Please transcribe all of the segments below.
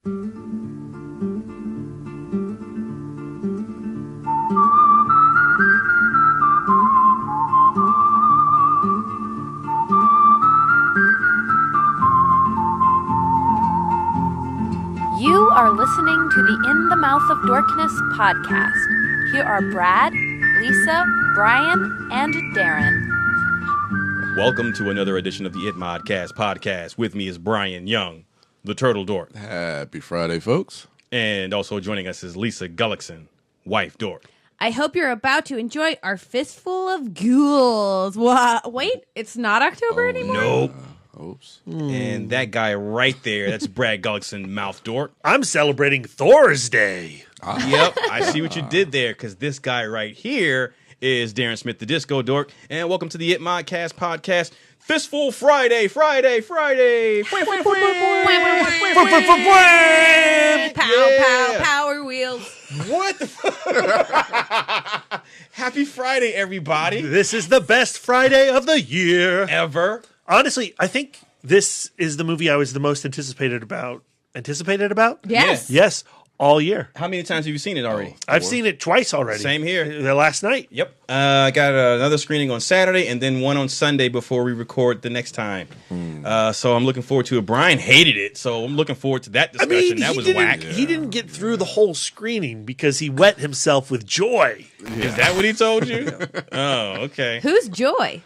You are listening to the In the Mouth of Dorkness podcast. Here are Brad, Lisa, Brian, and Darren. Welcome to another edition of the It Modcast podcast. With me is Brian Young, the Turtle Dork. Happy Friday, folks. And also joining us is Lisa Gullickson, wife Dork. I hope you're about to enjoy our Fistful of Ghouls. Wait, it's not October anymore? Nope. Oops. And that guy right there, that's Brad Gullickson, mouth Dork. I'm celebrating Thor's Day. Yep, I see what you did there, because this guy right here is Darren Smith, the Disco Dork. And welcome to the It Modcast podcast. Fistful Friday. Pow, pow, power wheels. What the Happy Friday, everybody. This is the best Friday of the year. Ever. Honestly, I think this is the movie I was the most anticipated about. Yes. Yes, all year. How many times have you seen it already? I've seen it twice already. Same here. The last night. Yep. I got another screening on Saturday and then one on Sunday before we record the next time. So I'm looking forward to it. Brian hated it, so I'm looking forward to that discussion. That was whack. He didn't get through the whole screening because he wet himself with joy. Is that what he told you? Oh, okay. Who's Joy?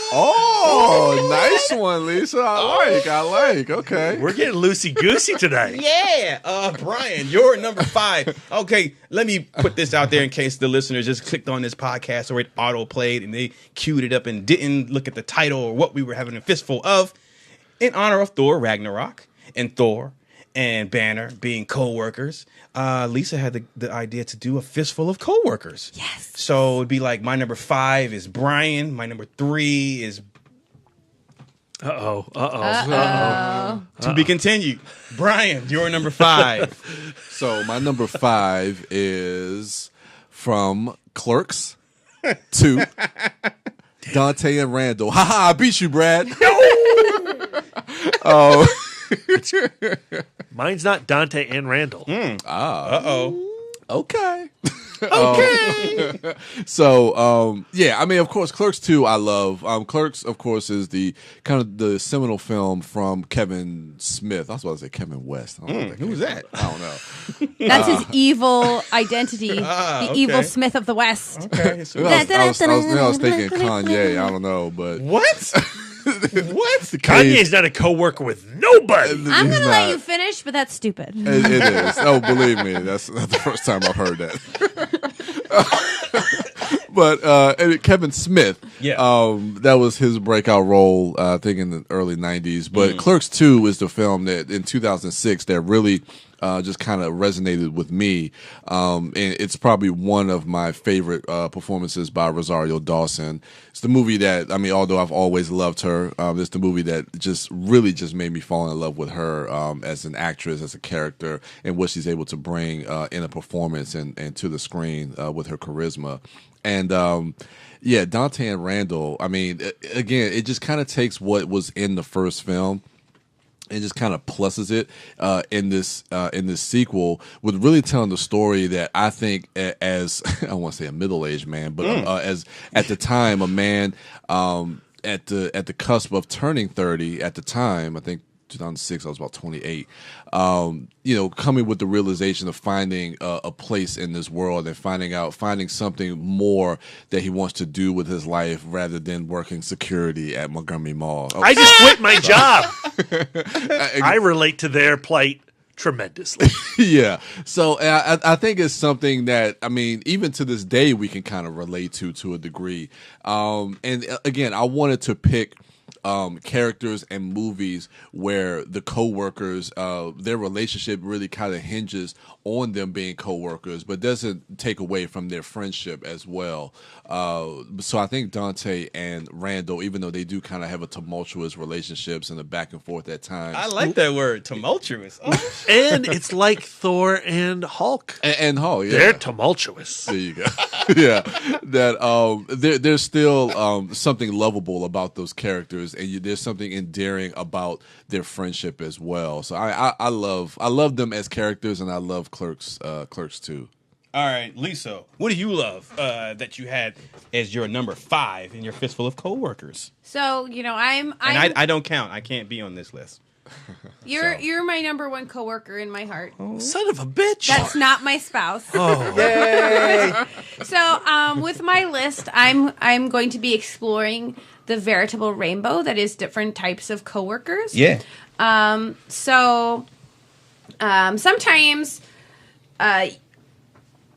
Oh, nice one, Lisa. I like. Okay. We're getting loosey-goosey today. Yeah. Brian, you're number 5. Okay, let me put this out there in case the listeners just clicked on this podcast or it auto-played and they queued it up and didn't look at the title or what we were having a fistful of. In honor of Thor, Radnarok, and Thor and Banner being co-workers, Lisa had the idea to do a fistful of co-workers. Yes. So it'd be like my number 5 is Brian, my number 3 is to be continued. Brian, your number 5. So my number 5 is from Clerks 2, Dante and Randall. I beat you, Brad. No. Mine's not Dante and Randall. Okay. So, yeah, I mean, of course, Clerks 2 I love. Clerks, of course, is the kind of the seminal film from Kevin Smith. I was about to say Kevin West. Who's that? I don't know. That's his evil identity. The evil Smith of the West. Okay. So I was thinking Kanye. I don't know, but what? What? Kanye's not a co-worker with nobody. I'm going to let you finish, but that's stupid. It is. Oh, believe me, that's not the first time I've heard that. But Kevin Smith, that was his breakout role, I think, in the early 90s. But Clerks 2 is the film that in 2006 that really just kind of resonated with me. And it's probably one of my favorite performances by Rosario Dawson. It's the movie that, I mean, although I've always loved her, it's the movie that just really just made me fall in love with her as an actress, as a character, and what she's able to bring in a performance and to the screen with her charisma. And yeah, Dante and Randall, I mean, again, it just kind of takes what was in the first film and just kind of pluses it in this sequel with really telling the story that I think as I don't want to say a middle-aged man, but as at the time a man at the cusp of turning 30 at the time, I think 2006 I was about 28. Coming with the realization of finding a place in this world and finding something more that he wants to do with his life rather than working security at Montgomery Mall. I just quit my job. I relate to their plight tremendously. Yeah. So I think it's something that, I mean, even to this day, we can kind of relate to a degree. And again, I wanted to pick characters and movies where the co-workers, their relationship really kind of hinges on them being co-workers, but doesn't take away from their friendship as well. So I think Dante and Randall, even though they do kind of have a tumultuous relationships and a back and forth at times. I like that word, tumultuous. Oh. And it's like Thor and Hulk. And Hulk, yeah. They're tumultuous. There you go. Yeah. That there's still something lovable about those characters. and there's something endearing about their friendship as well. So I love them as characters, and I love Clerks too. All right, Lisa, what do you love that you had as your number 5 in your Fistful of Co-workers? So, I don't count. I can't be on this list. You're my number 1 coworker in my heart. Oh. Son of a bitch. That's not my spouse. Oh. Yay! So, with my list, I'm going to be exploring the veritable rainbow that is different types of coworkers. Yeah.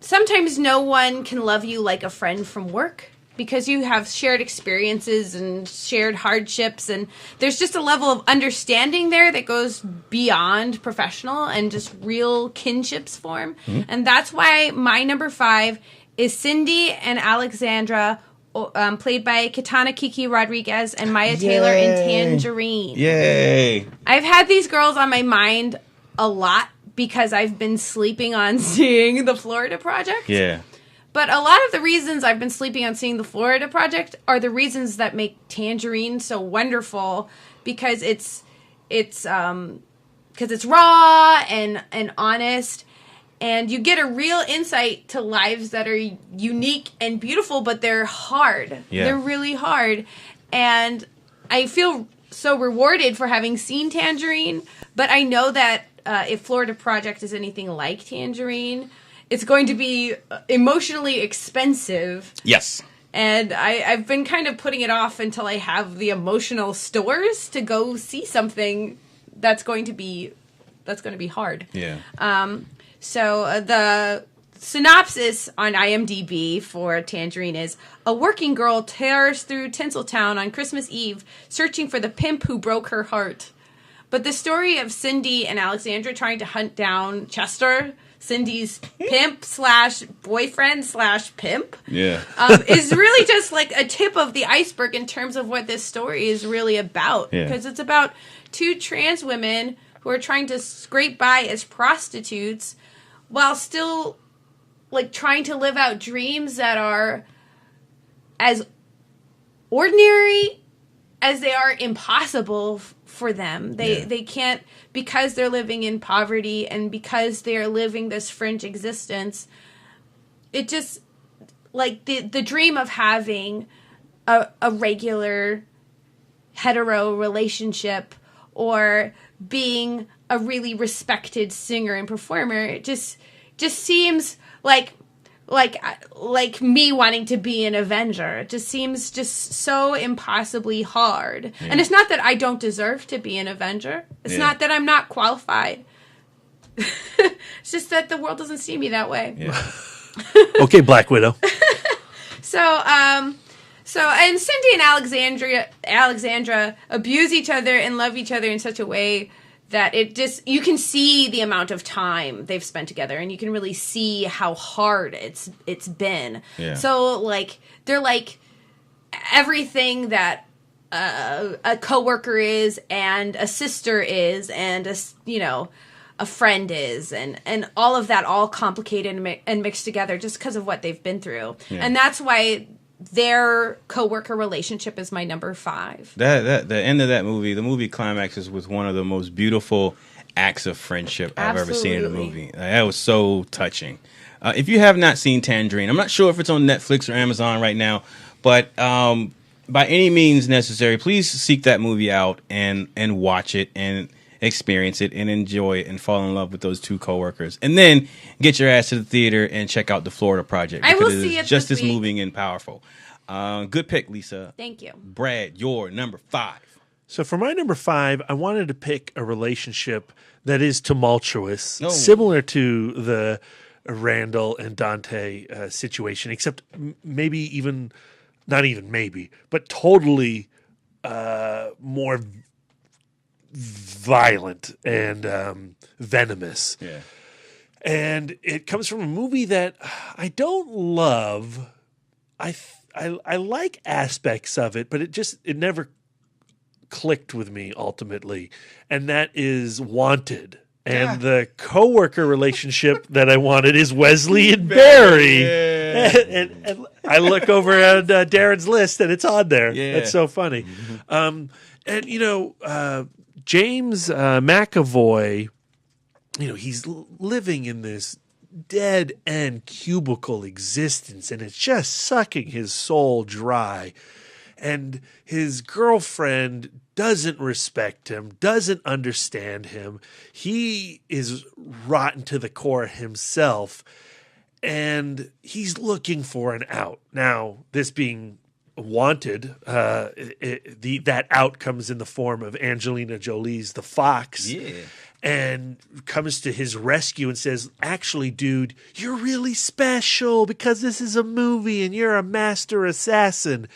Sometimes no one can love you like a friend from work, because you have shared experiences and shared hardships, and there's just a level of understanding there that goes beyond professional and just real kinships form. Mm-hmm. And that's why my number 5 is Cindy and Alexandra, played by Kitana Kiki Rodriguez and Maya Taylor in Tangerine. Yay! I've had these girls on my mind a lot because I've been sleeping on seeing the Florida Project. Yeah. But a lot of the reasons I've been sleeping on seeing the Florida Project are the reasons that make Tangerine so wonderful, because it's raw and honest, and you get a real insight to lives that are unique and beautiful, but they're hard. Yeah. They're really hard. And I feel so rewarded for having seen Tangerine, but I know that if Florida Project is anything like Tangerine, it's going to be emotionally expensive. Yes. And I've been kind of putting it off until I have the emotional stores to go see something that's going to be hard. Yeah. So the synopsis on IMDb for Tangerine is: a working girl tears through Tinseltown on Christmas Eve, searching for the pimp who broke her heart. But the story of Cindy and Alexandra trying to hunt down Chester, Cindy's pimp / boyfriend / pimp, is really just like a tip of the iceberg in terms of what this story is really about. Because it's about 2 trans women who are trying to scrape by as prostitutes while still like trying to live out dreams that are as ordinary as they are impossible for them. They can't, because they're living in poverty and because they're living this fringe existence. It just, like, the dream of having a regular hetero relationship or being a really respected singer and performer, it just seems like me wanting to be an Avenger. It just seems just so impossibly hard. Yeah. And it's not that I don't deserve to be an Avenger. It's not that I'm not qualified. It's just that the world doesn't see me that way. Yeah. Okay, Black Widow. So and Cindy and Alexandra abuse each other and love each other in such a way that you can see the amount of time they've spent together, and you can really see how hard it's been. Yeah. So, like, they're like everything that a coworker is, and a sister is, and a friend is, and all of that all complicated and mixed together just because of what they've been through. Yeah. And that's why their coworker relationship is my number 5. The end of that movie, the movie climaxes with one of the most beautiful acts of friendship I've ever seen in a movie. That was so touching. If you have not seen Tangerine, I'm not sure if it's on Netflix or Amazon right now, but by any means necessary, please seek that movie out and watch it and experience it and enjoy it and fall in love with those 2 coworkers, and then get your ass to the theater and check out the Florida Project. I will see it just as week. moving and powerful. Good pick, Lisa. Thank you. Brad, your number 5. So for my number 5, I wanted to pick a relationship that is tumultuous, similar to the Randall and Dante situation, except maybe even, not even maybe, but totally more violent and venomous. Yeah. And it comes from a movie that I don't love. I like aspects of it, but it never clicked with me ultimately. And that is Wanted. And the coworker relationship that I wanted is Wesley and Barry. Yeah. And I look over at Darren's list, and it's on there. Yeah. It's so funny. And, James McAvoy, he's living in this dead end cubicle existence, and it's just sucking his soul dry. And his girlfriend doesn't respect him, doesn't understand him. He is rotten to the core himself, and he's looking for an out. Now, this being Wanted, that out comes in the form of Angelina Jolie's The Fox. Yeah. And comes to his rescue and says, actually, dude, you're really special because this is a movie and you're a master assassin.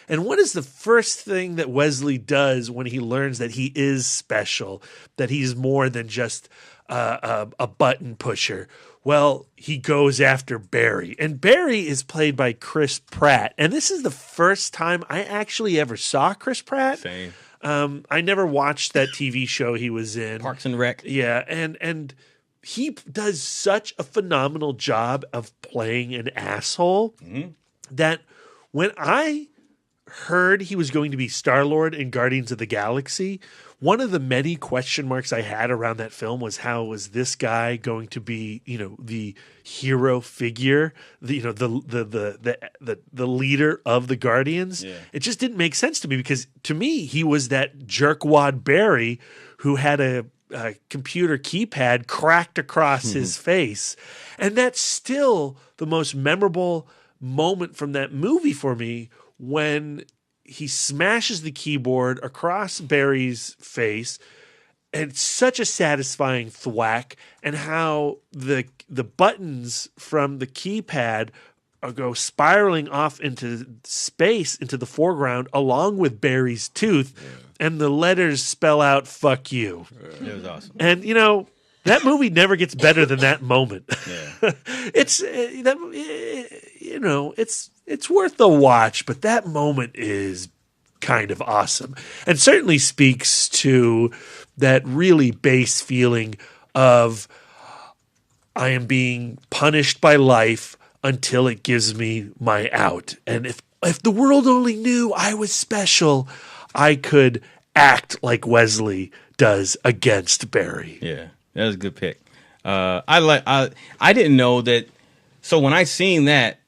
And what is the first thing that Wesley does when he learns that he is special, that he's more than just a button pusher? Well, he goes after Barry. And Barry is played by Chris Pratt. And this is the first time I actually ever saw Chris Pratt. Same. I never watched that TV show he was in. Parks and Rec. Yeah, and he does such a phenomenal job of playing an asshole that when I heard he was going to be Star-Lord in Guardians of the Galaxy, one of the many question marks I had around that film was how was this guy going to be, the hero figure, the leader of the Guardians? Yeah. It just didn't make sense to me because to me he was that jerkwad Barry who had a computer keypad cracked across his face, and that's still the most memorable moment from that movie for me when he smashes the keyboard across Barry's face, and it's such a satisfying thwack, and how the buttons from the keypad go spiraling off into space, into the foreground, along with Barry's tooth, and the letters spell out "fuck you." It was awesome. And that movie never gets better than that moment. Yeah. It's worth the watch, but that moment is kind of awesome and certainly speaks to that really base feeling of I am being punished by life until it gives me my out. And if the world only knew I was special, I could act like Wesley does against Barry. Yeah, that was a good pick. I didn't know that. So when I seen that,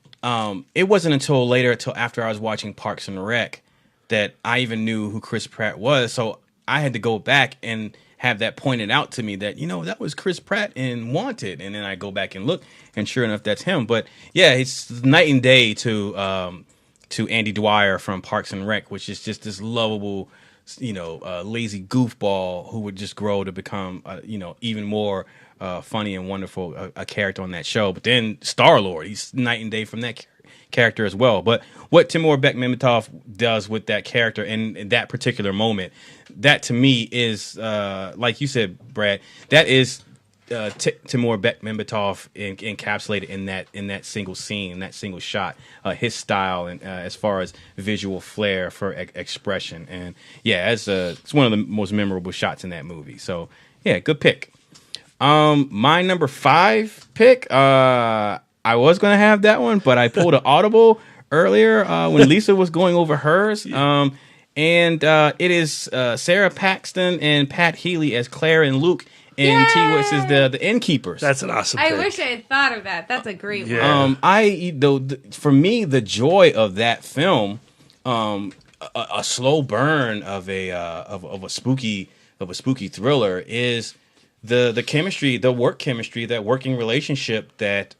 it wasn't until after I was watching Parks and Rec that I even knew who Chris Pratt was. So I had to go back and have that pointed out to me that, that was Chris Pratt in Wanted. And then I go back and look, and sure enough, that's him. But yeah, it's night and day to Andy Dwyer from Parks and Rec, which is just this lovable, lazy goofball who would just grow to become, even more funny and wonderful a character on that show. But then Star-Lord, he's night and day from that character as well. But what Timur Bekmambetov does with that character in that particular moment, that to me is, like you said, Brad, that is Timur Bekmambetov encapsulated in that single scene, in that single shot, his style and as far as visual flair for expression. And yeah, it's one of the most memorable shots in that movie. So yeah, good pick. My number 5 pick, I was going to have that one, but I pulled an audible earlier when Lisa was going over hers. And it is Sarah Paxton and Pat Healy as Claire and Luke in T-Wits is the innkeepers. That's an awesome pick. I wish I had thought of that. That's a great one. For me, the joy of that film, a slow burn of a spooky thriller is the chemistry, the work chemistry, that working relationship that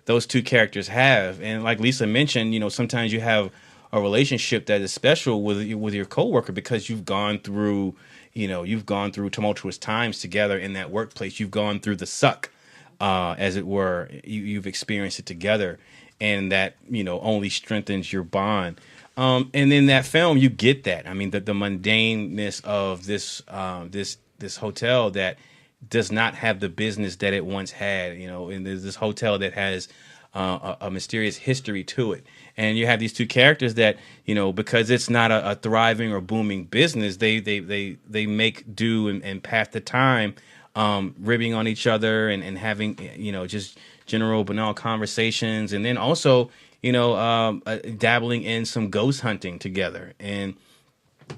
those two characters have. And like Lisa mentioned, sometimes you have a relationship that is special with your coworker because you've gone through tumultuous times together in that workplace. You've gone through the suck, as it were. You've experienced it together, and that only strengthens your bond. And in that film, you get that. I mean, the mundaneness of this hotel that does not have the business that it once had, and there's this hotel that has a mysterious history to it. And you have these two characters that, because it's not a thriving or booming business, they make do and pass the time ribbing on each other and having, just general banal conversations. And then also, dabbling in some ghost hunting together. And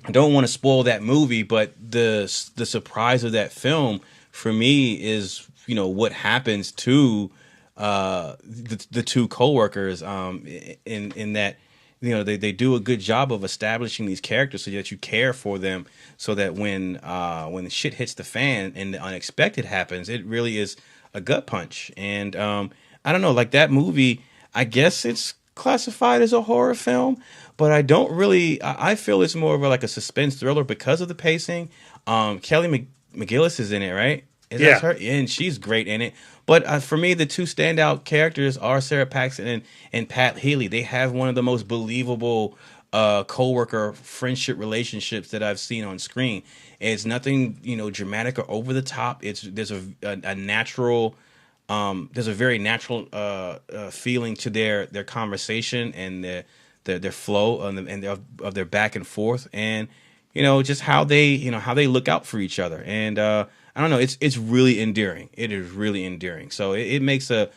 I don't want to spoil that movie, but the surprise of that film for me is, you know, what happens to the two coworkers in that, you know, they do a good job of establishing these characters so that you care for them, so that when the shit hits the fan and the unexpected happens, it really is a gut punch. And I don't know, like that movie, I guess it's classified as a horror film, but I don't really. I feel it's more of like a suspense thriller because of the pacing. Kelly McGillis is in it, right? That's her? Yeah, and she's great in it. But for me, the two standout characters are Sarah Paxton and Pat Healy. They have one of the most believable co-worker friendship relationships that I've seen on screen. It's nothing, you know, dramatic or over the top. There's a natural. There's a very natural feeling to their conversation and their flow and of their back and forth, and you know, just how they look out for each other. And I don't know, it's really endearing. It is really endearing. So it makes a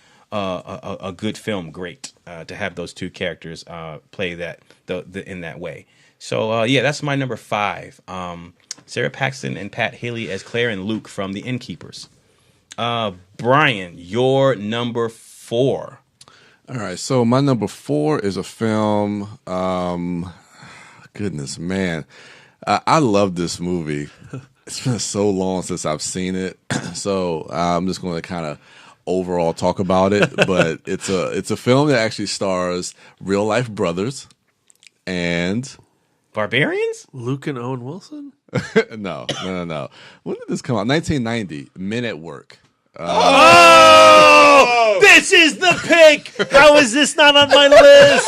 good film great to have those two characters play that in that way. So yeah, that's my number 5. Sarah Paxton and Pat Healy as Claire and Luke from The Innkeepers. Brian, your number 4. All right, so my number 4 is a film. Goodness, man, I love this movie. It's been so long since I've seen it, so I'm just going to kind of overall talk about it. But it's a film that actually stars real life brothers and Barbarians. Luke and Owen Wilson. No. When did this come out? 1990. Men at Work. Oh, this is the pick. How is this not on my list?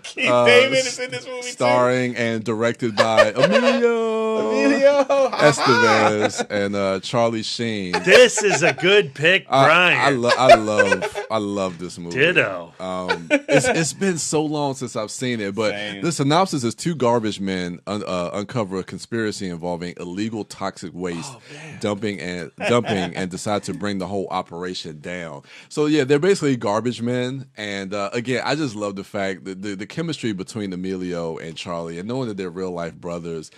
Keith David is in this movie starring and directed by Emilio Estevez and Charlie Sheen. This is a good pick, Brian. I love this movie. Ditto. It's been so long since I've seen it, but the synopsis is 2 garbage men uncover a conspiracy involving illegal toxic waste dumping and decide to bring the whole operation down. So yeah, they're basically garbage men, and again, I just love the fact that the chemistry between Emilio and Charlie, and knowing that they're real life brothers.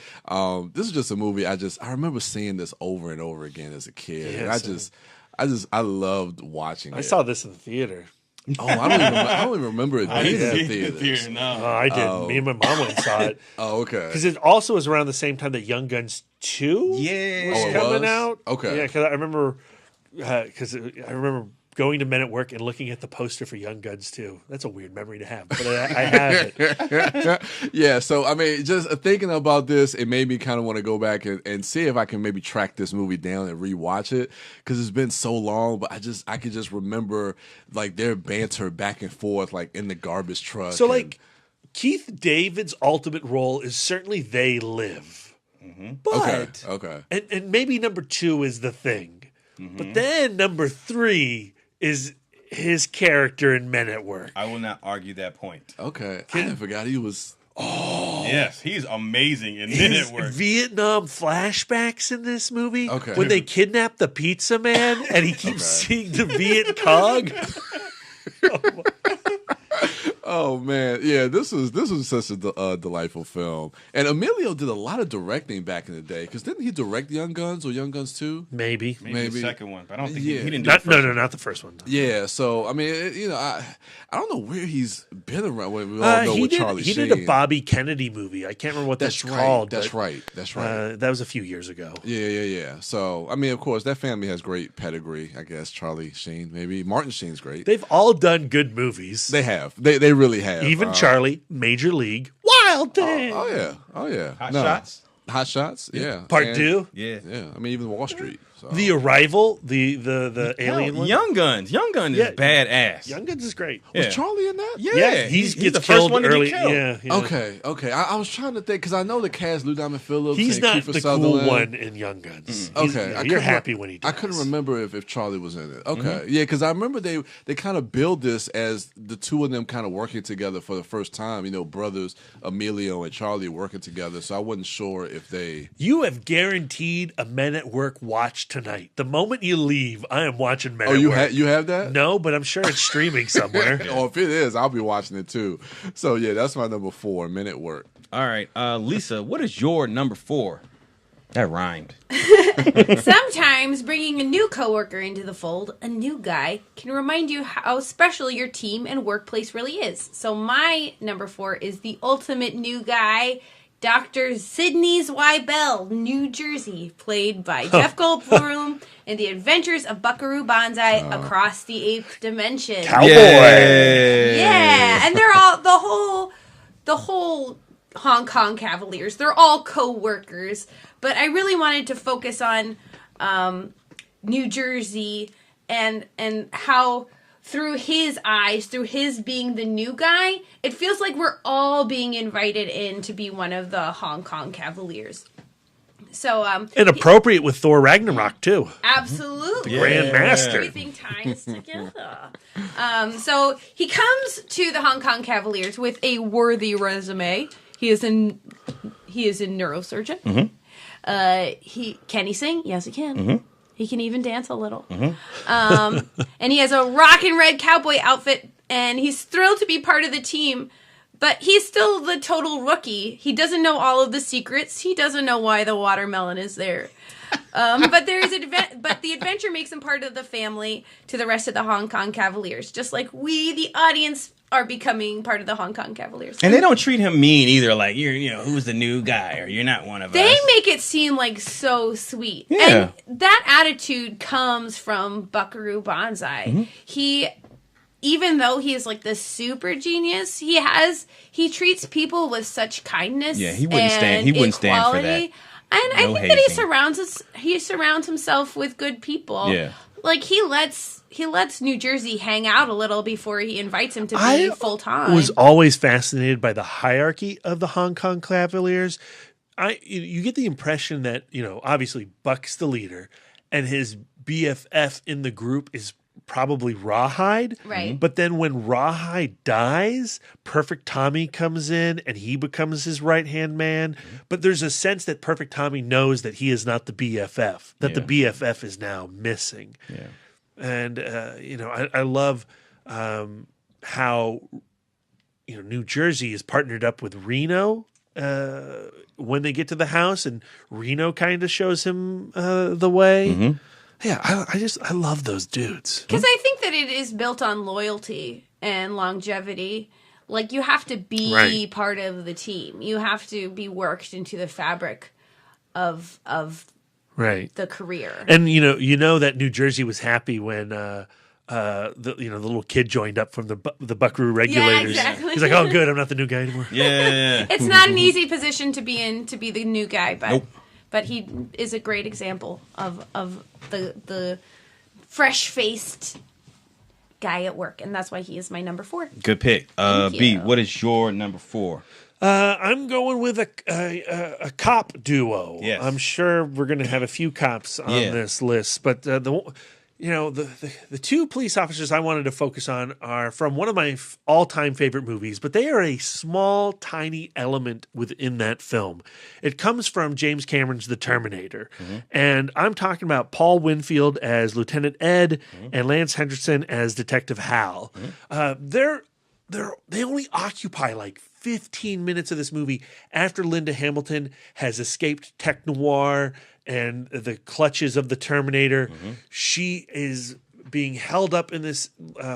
This is just a movie I remember seeing this over and over again as a kid, and I loved watching it. I saw this in the theater. Oh, I don't even remember it being in the theater. No. I did. Me and my mom went and saw it. Oh, okay. Because it also was around the same time that Young Guns 2 was coming out. Okay. Yeah, because I remember going to Men at Work and looking at the poster for Young Guns 2. That's a weird memory to have, but I have it. Yeah, so I mean, just thinking about this, it made me kind of want to go back and see if I can maybe track this movie down and rewatch it, because it's been so long. But I could just remember like their banter back and forth, like in the garbage truck. So like Keith David's ultimate role is certainly They Live, but okay, and maybe number 2 is The Thing, but then number 3 is his character in Men at Work. I will not argue that point. Okay. I forgot he was. Oh, yes, he's amazing in Men at Work. Vietnam flashbacks in this movie. Okay. When they kidnap the pizza man and he keeps seeing the Viet Cong. Oh man, yeah, this was such a delightful film, and Emilio did a lot of directing back in the day. Because didn't he direct Young Guns or Young Guns 2? Maybe the second one, but I don't think he didn't do not the first one. No. Yeah, so I mean, I don't know where he's been around. We all know with Charlie Sheen. He did a Bobby Kennedy movie. I can't remember what that's called. That's right. That was a few years ago. Yeah. So I mean, of course, that family has great pedigree. I guess Charlie Sheen, maybe Martin Sheen's great. They've all done good movies. They have. They really have. Even Charlie, Major League, Wild Thing. Oh yeah. Hot Shots. Yeah. Part 2. Yeah. I mean, even Wall Street. So. The Arrival, the alien one. Young Guns is badass. Young Guns is great. Was Charlie in that? Yeah. He's the gets first killed one to early. get killed. Yeah. Okay. I was trying to think because I know the cast, Lou Diamond Phillips. He's and not Kiefer the Sutherland. cool one in Young Guns. Okay, You're happy when he dies. I couldn't remember if Charlie was in it. Okay, yeah, because I remember they kind of build this as the two of them kind of working together for the first time. You know, brothers Emilio and Charlie working together. So I wasn't sure if they. You have guaranteed a Men at Work watch tonight. The moment you leave, I am watching Men at Work. You have that? No, but I'm sure it's streaming somewhere. Or if it is, I'll be watching it too. So yeah, that's my number 4, Men at Work. All right, Lisa, what is your number 4? That rhymed. Sometimes bringing a new coworker into the fold, a new guy, can remind you how special your team and workplace really is. So my number 4 is the ultimate new guy, Dr. Sidney Zweibel, New Jersey, played by Jeff Goldblum in The Adventures of Buckaroo Banzai Across the Eighth Dimension. Cowboy. Yeah, and they're all the whole Hong Kong Cavaliers. They're all co-workers, but I really wanted to focus on New Jersey and how through his eyes, through his being the new guy, it feels like we're all being invited in to be one of the Hong Kong Cavaliers. So and appropriate with Thor Ragnarok too. Absolutely. Grandmaster. Everything ties together. So he comes to the Hong Kong Cavaliers with a worthy resume. He is a neurosurgeon. Mm-hmm. Can he sing? Yes, he can. Mm-hmm. He can even dance a little. Mm-hmm. And he has a rockin' red cowboy outfit, and he's thrilled to be part of the team. But he's still the total rookie. He doesn't know all of the secrets. He doesn't know why the watermelon is there. But the adventure makes him part of the family to the rest of the Hong Kong Cavaliers, just like we, the audience, are becoming part of the Hong Kong Cavaliers. And they don't treat him mean either. Like, who's the new guy, or you're not one of us. They make it seem like so sweet. Yeah. And that attitude comes from Buckaroo Banzai. Mm-hmm. Even though he is like this super genius, he treats people with such kindness. Yeah, he wouldn't stand for that. And I think that he surrounds himself with good people. Yeah. Like he lets New Jersey hang out a little before he invites him to be full time. I was always fascinated by the hierarchy of the Hong Kong Cavaliers. You get the impression that, obviously Buck's the leader and his BFF in the group is probably Rawhide. Right. But then when Rawhide dies, Perfect Tommy comes in and he becomes his right-hand man. But there's a sense that Perfect Tommy knows that he is not the BFF, that the BFF is now missing. Yeah. And, I love how, New Jersey is partnered up with Reno when they get to the house, and Reno kind of shows him the way. Mm-hmm. Yeah, I love those dudes. Because I think that it is built on loyalty and longevity. Like, you have to be part of the team. You have to be worked into the fabric of the career. And you know that New Jersey was happy when the little kid joined up from the Buckaroo regulators. Yeah, exactly. He's like, "Oh, good, I'm not the new guy anymore." Yeah. It's not an easy position to be in, to be the new guy, but Nope. But he is a great example of the fresh-faced guy at work, and that's why he is my number 4. Good pick. Thank B, you. what is your number 4? I'm going with a cop duo. Yes. I'm sure we're going to have a few cops on this list, but the two police officers I wanted to focus on are from one of my all-time favorite movies, but they are a small, tiny element within that film. It comes from James Cameron's The Terminator, and I'm talking about Paul Winfield as Lieutenant Ed and Lance Henriksen as Detective Hal. They only occupy like 15 minutes of this movie after Linda Hamilton has escaped tech noir and the clutches of the Terminator. She is being held up in this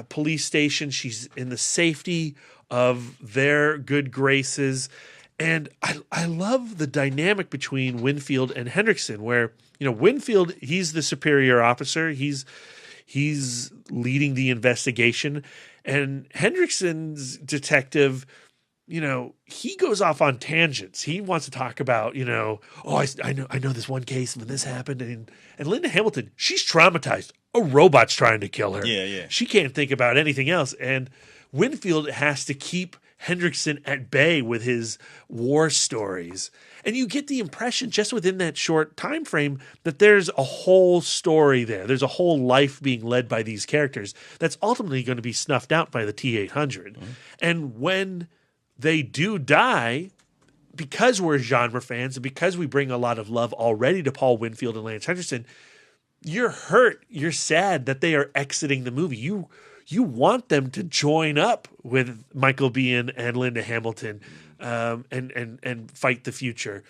police station. She's in the safety of their good graces. And I love the dynamic between Winfield and Hendrickson, where, Winfield, he's the superior officer. He's leading the investigation. And Hendrickson's detective, he goes off on tangents. He wants to talk about, I know this one case when this happened. And Linda Hamilton, she's traumatized. A robot's trying to kill her. Yeah. She can't think about anything else. And Winfield has to keep Hendrickson at bay with his war stories. And you get the impression just within that short time frame that there's a whole story there. There's a whole life being led by these characters that's ultimately going to be snuffed out by the T-800. And when they do die, because we're genre fans and because we bring a lot of love already to Paul Winfield and Lance Henriksen, you're hurt, you're sad that they are exiting the movie. You you want them to join up with Michael Biehn and Linda Hamilton and fight the future.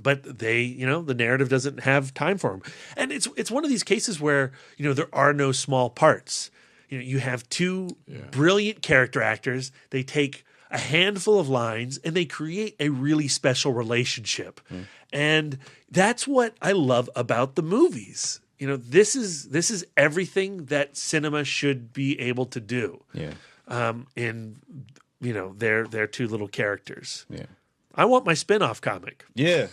But they, the narrative doesn't have time for them. And it's one of these cases where, there are no small parts. You have two brilliant character actors. They take a handful of lines and they create a really special relationship. And that's what I love about the movies. This is everything that cinema should be able to do. In their two little characters. I want my spin-off comic. Yeah.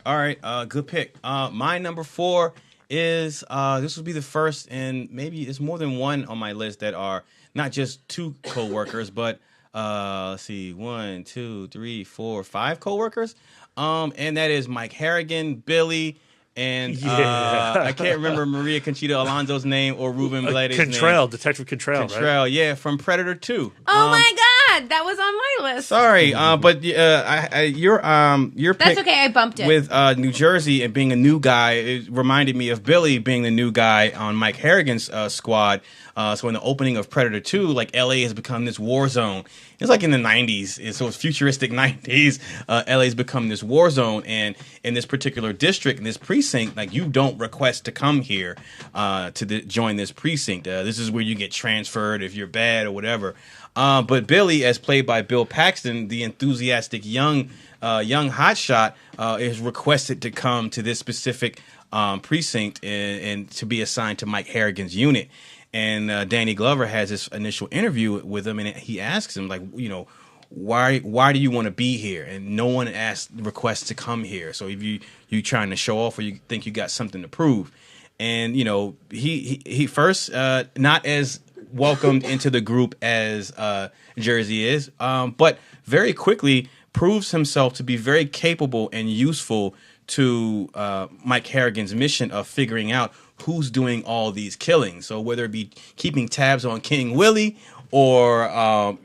All right. Good pick. My number 4 is this will be the first, and maybe it's more than one on my list that are not just 2 co-workers, but let's see, 1, 2, 3, 4, 5 co-workers. And that is Mike Harrigan, Billy, and I can't remember Maria Conchita Alonso's name or Ruben Blade's name. Detective Contrail, right? Yeah, from Predator 2. Oh my God, that was on my list. Sorry, but your That's pick okay. I bumped it with New Jersey and being a new guy. It reminded me of Billy being the new guy on Mike Harrigan's squad. So in the opening of Predator 2, like LA has become this war zone. It's like in the 90s, so it's futuristic 90s. LA's become this war zone, and in this particular district, in this precinct, like you don't request to come here to join this precinct. This is where you get transferred if you're bad or whatever. But Billy, as played by Bill Paxton, the enthusiastic young hotshot, is requested to come to this specific precinct and to be assigned to Mike Harrigan's unit. And Danny Glover has this initial interview with him, and he asks him, like, why do you want to be here? And no one requests to come here. So if you trying to show off or you think you got something to prove, and he first not as welcomed into the group as Jersey is, but very quickly proves himself to be very capable and useful to Mike Harrigan's mission of figuring out who's doing all these killings. So whether it be keeping tabs on King Willie or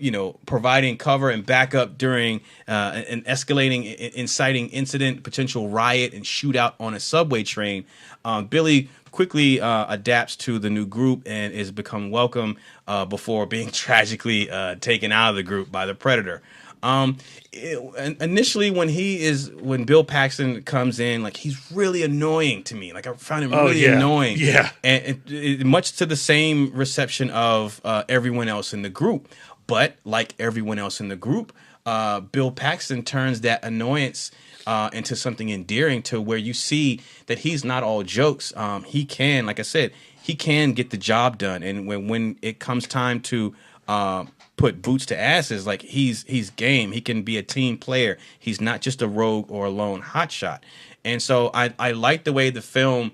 providing cover and backup during an escalating, inciting incident, potential riot and shootout on a subway train, Billy quickly adapts to the new group and is become welcome before being tragically taken out of the group by the Predator. Initially, when Bill Paxton comes in, like, he's really annoying to me. Like, I found him really annoying. Yeah, and much to the same reception of everyone else in the group. But like everyone else in the group, Bill Paxton turns that annoyance into something endearing, to where you see that he's not all jokes. He can, like I said, he can get the job done, and when it comes time to put boots to asses, like he's game. He can be a team player. He's not just a rogue or a lone hotshot. And so I like the way the film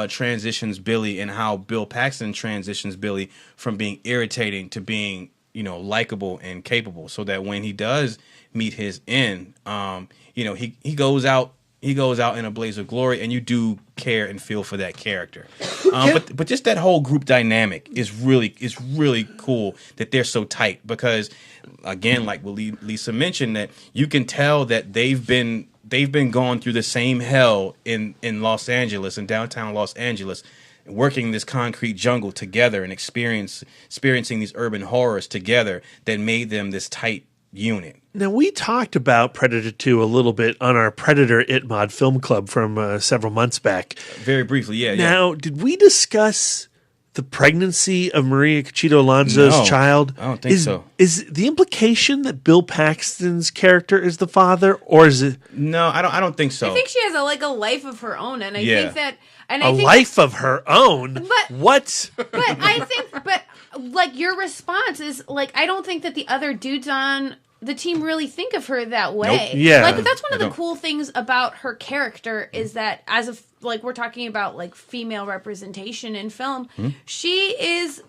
transitions Billy, and how Bill Paxton transitions Billy from being irritating to being likable and capable, so that when he does meet his end, he goes out in a blaze of glory, and you do care and feel for that character. But just that whole group dynamic is really cool, that they're so tight, because again, like what Lisa mentioned, that you can tell that they've been going through the same hell in Los Angeles, in downtown Los Angeles, working this concrete jungle together and experiencing these urban horrors together, that made them this tight unit. Now, we talked about Predator 2 a little bit on our Predator Itmod Film Club from several months back. Very briefly, yeah. Now, did we discuss the pregnancy of Maria Conchita Alonso's child? I don't think so. Is the implication that Bill Paxton's character is the father, or is it? No, I don't think so. I think she has a life of her own, and I think that... And I think life of her own? But, what? But I think... But, like, your response is, like, I don't think that the other dudes on the team really think of her that way. Nope. Yeah. Like, that's one of the cool things about her character, is that we're talking about, like, female representation in film, she is...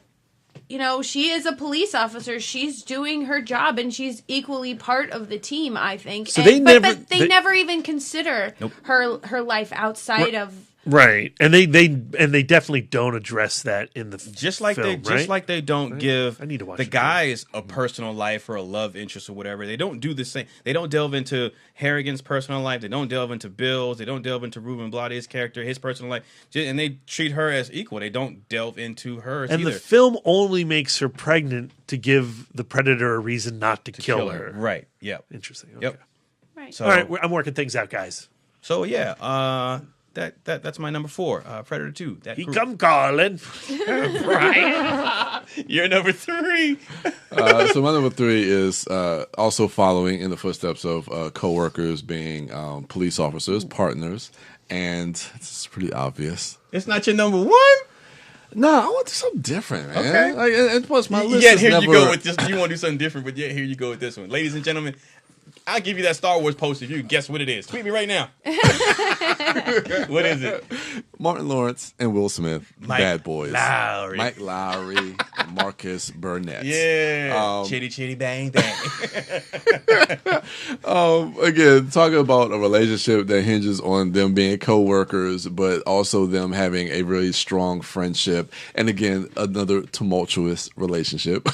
she is a police officer. She's doing her job, and she's equally part of the team, I think. So they never even consider her life outside of... Right, and they definitely don't address that in the just like film, they just like they don't give I need to watch the it. guys a personal life or a love interest or whatever. They don't do the same. They don't delve into Harrigan's personal life. They don't delve into Bill's. They don't delve into Ruben Blades' character, his personal life, and they treat her as equal. They don't delve into hers And either. the film only makes her pregnant to give the predator a reason not to kill her. Right. Yep. Interesting. Okay. Yep. Right. So, All right, I'm working things out, guys. So yeah, that's my number 4, Predator 2. That He group. come calling. Brian. You're number 3. So my number 3 is also following in the footsteps of co-workers being police officers, partners, and it's pretty obvious. It's not your number 1. No, I want to do something different, man. Okay. Like, and plus, my list Yeah, is here never... you go with this. You want to do something different, but yeah, here you go with this one, ladies and gentlemen. I'll give you that Star Wars poster if you can guess what it is. Tweet me right now. What is it? Martin Lawrence and Will Smith, Bad Boys. Lowry. Mike Lowry, Marcus Burnett. Yeah. Chitty chitty bang bang. Again, talking about a relationship that hinges on them being co-workers, but also them having a really strong friendship. And again, another tumultuous relationship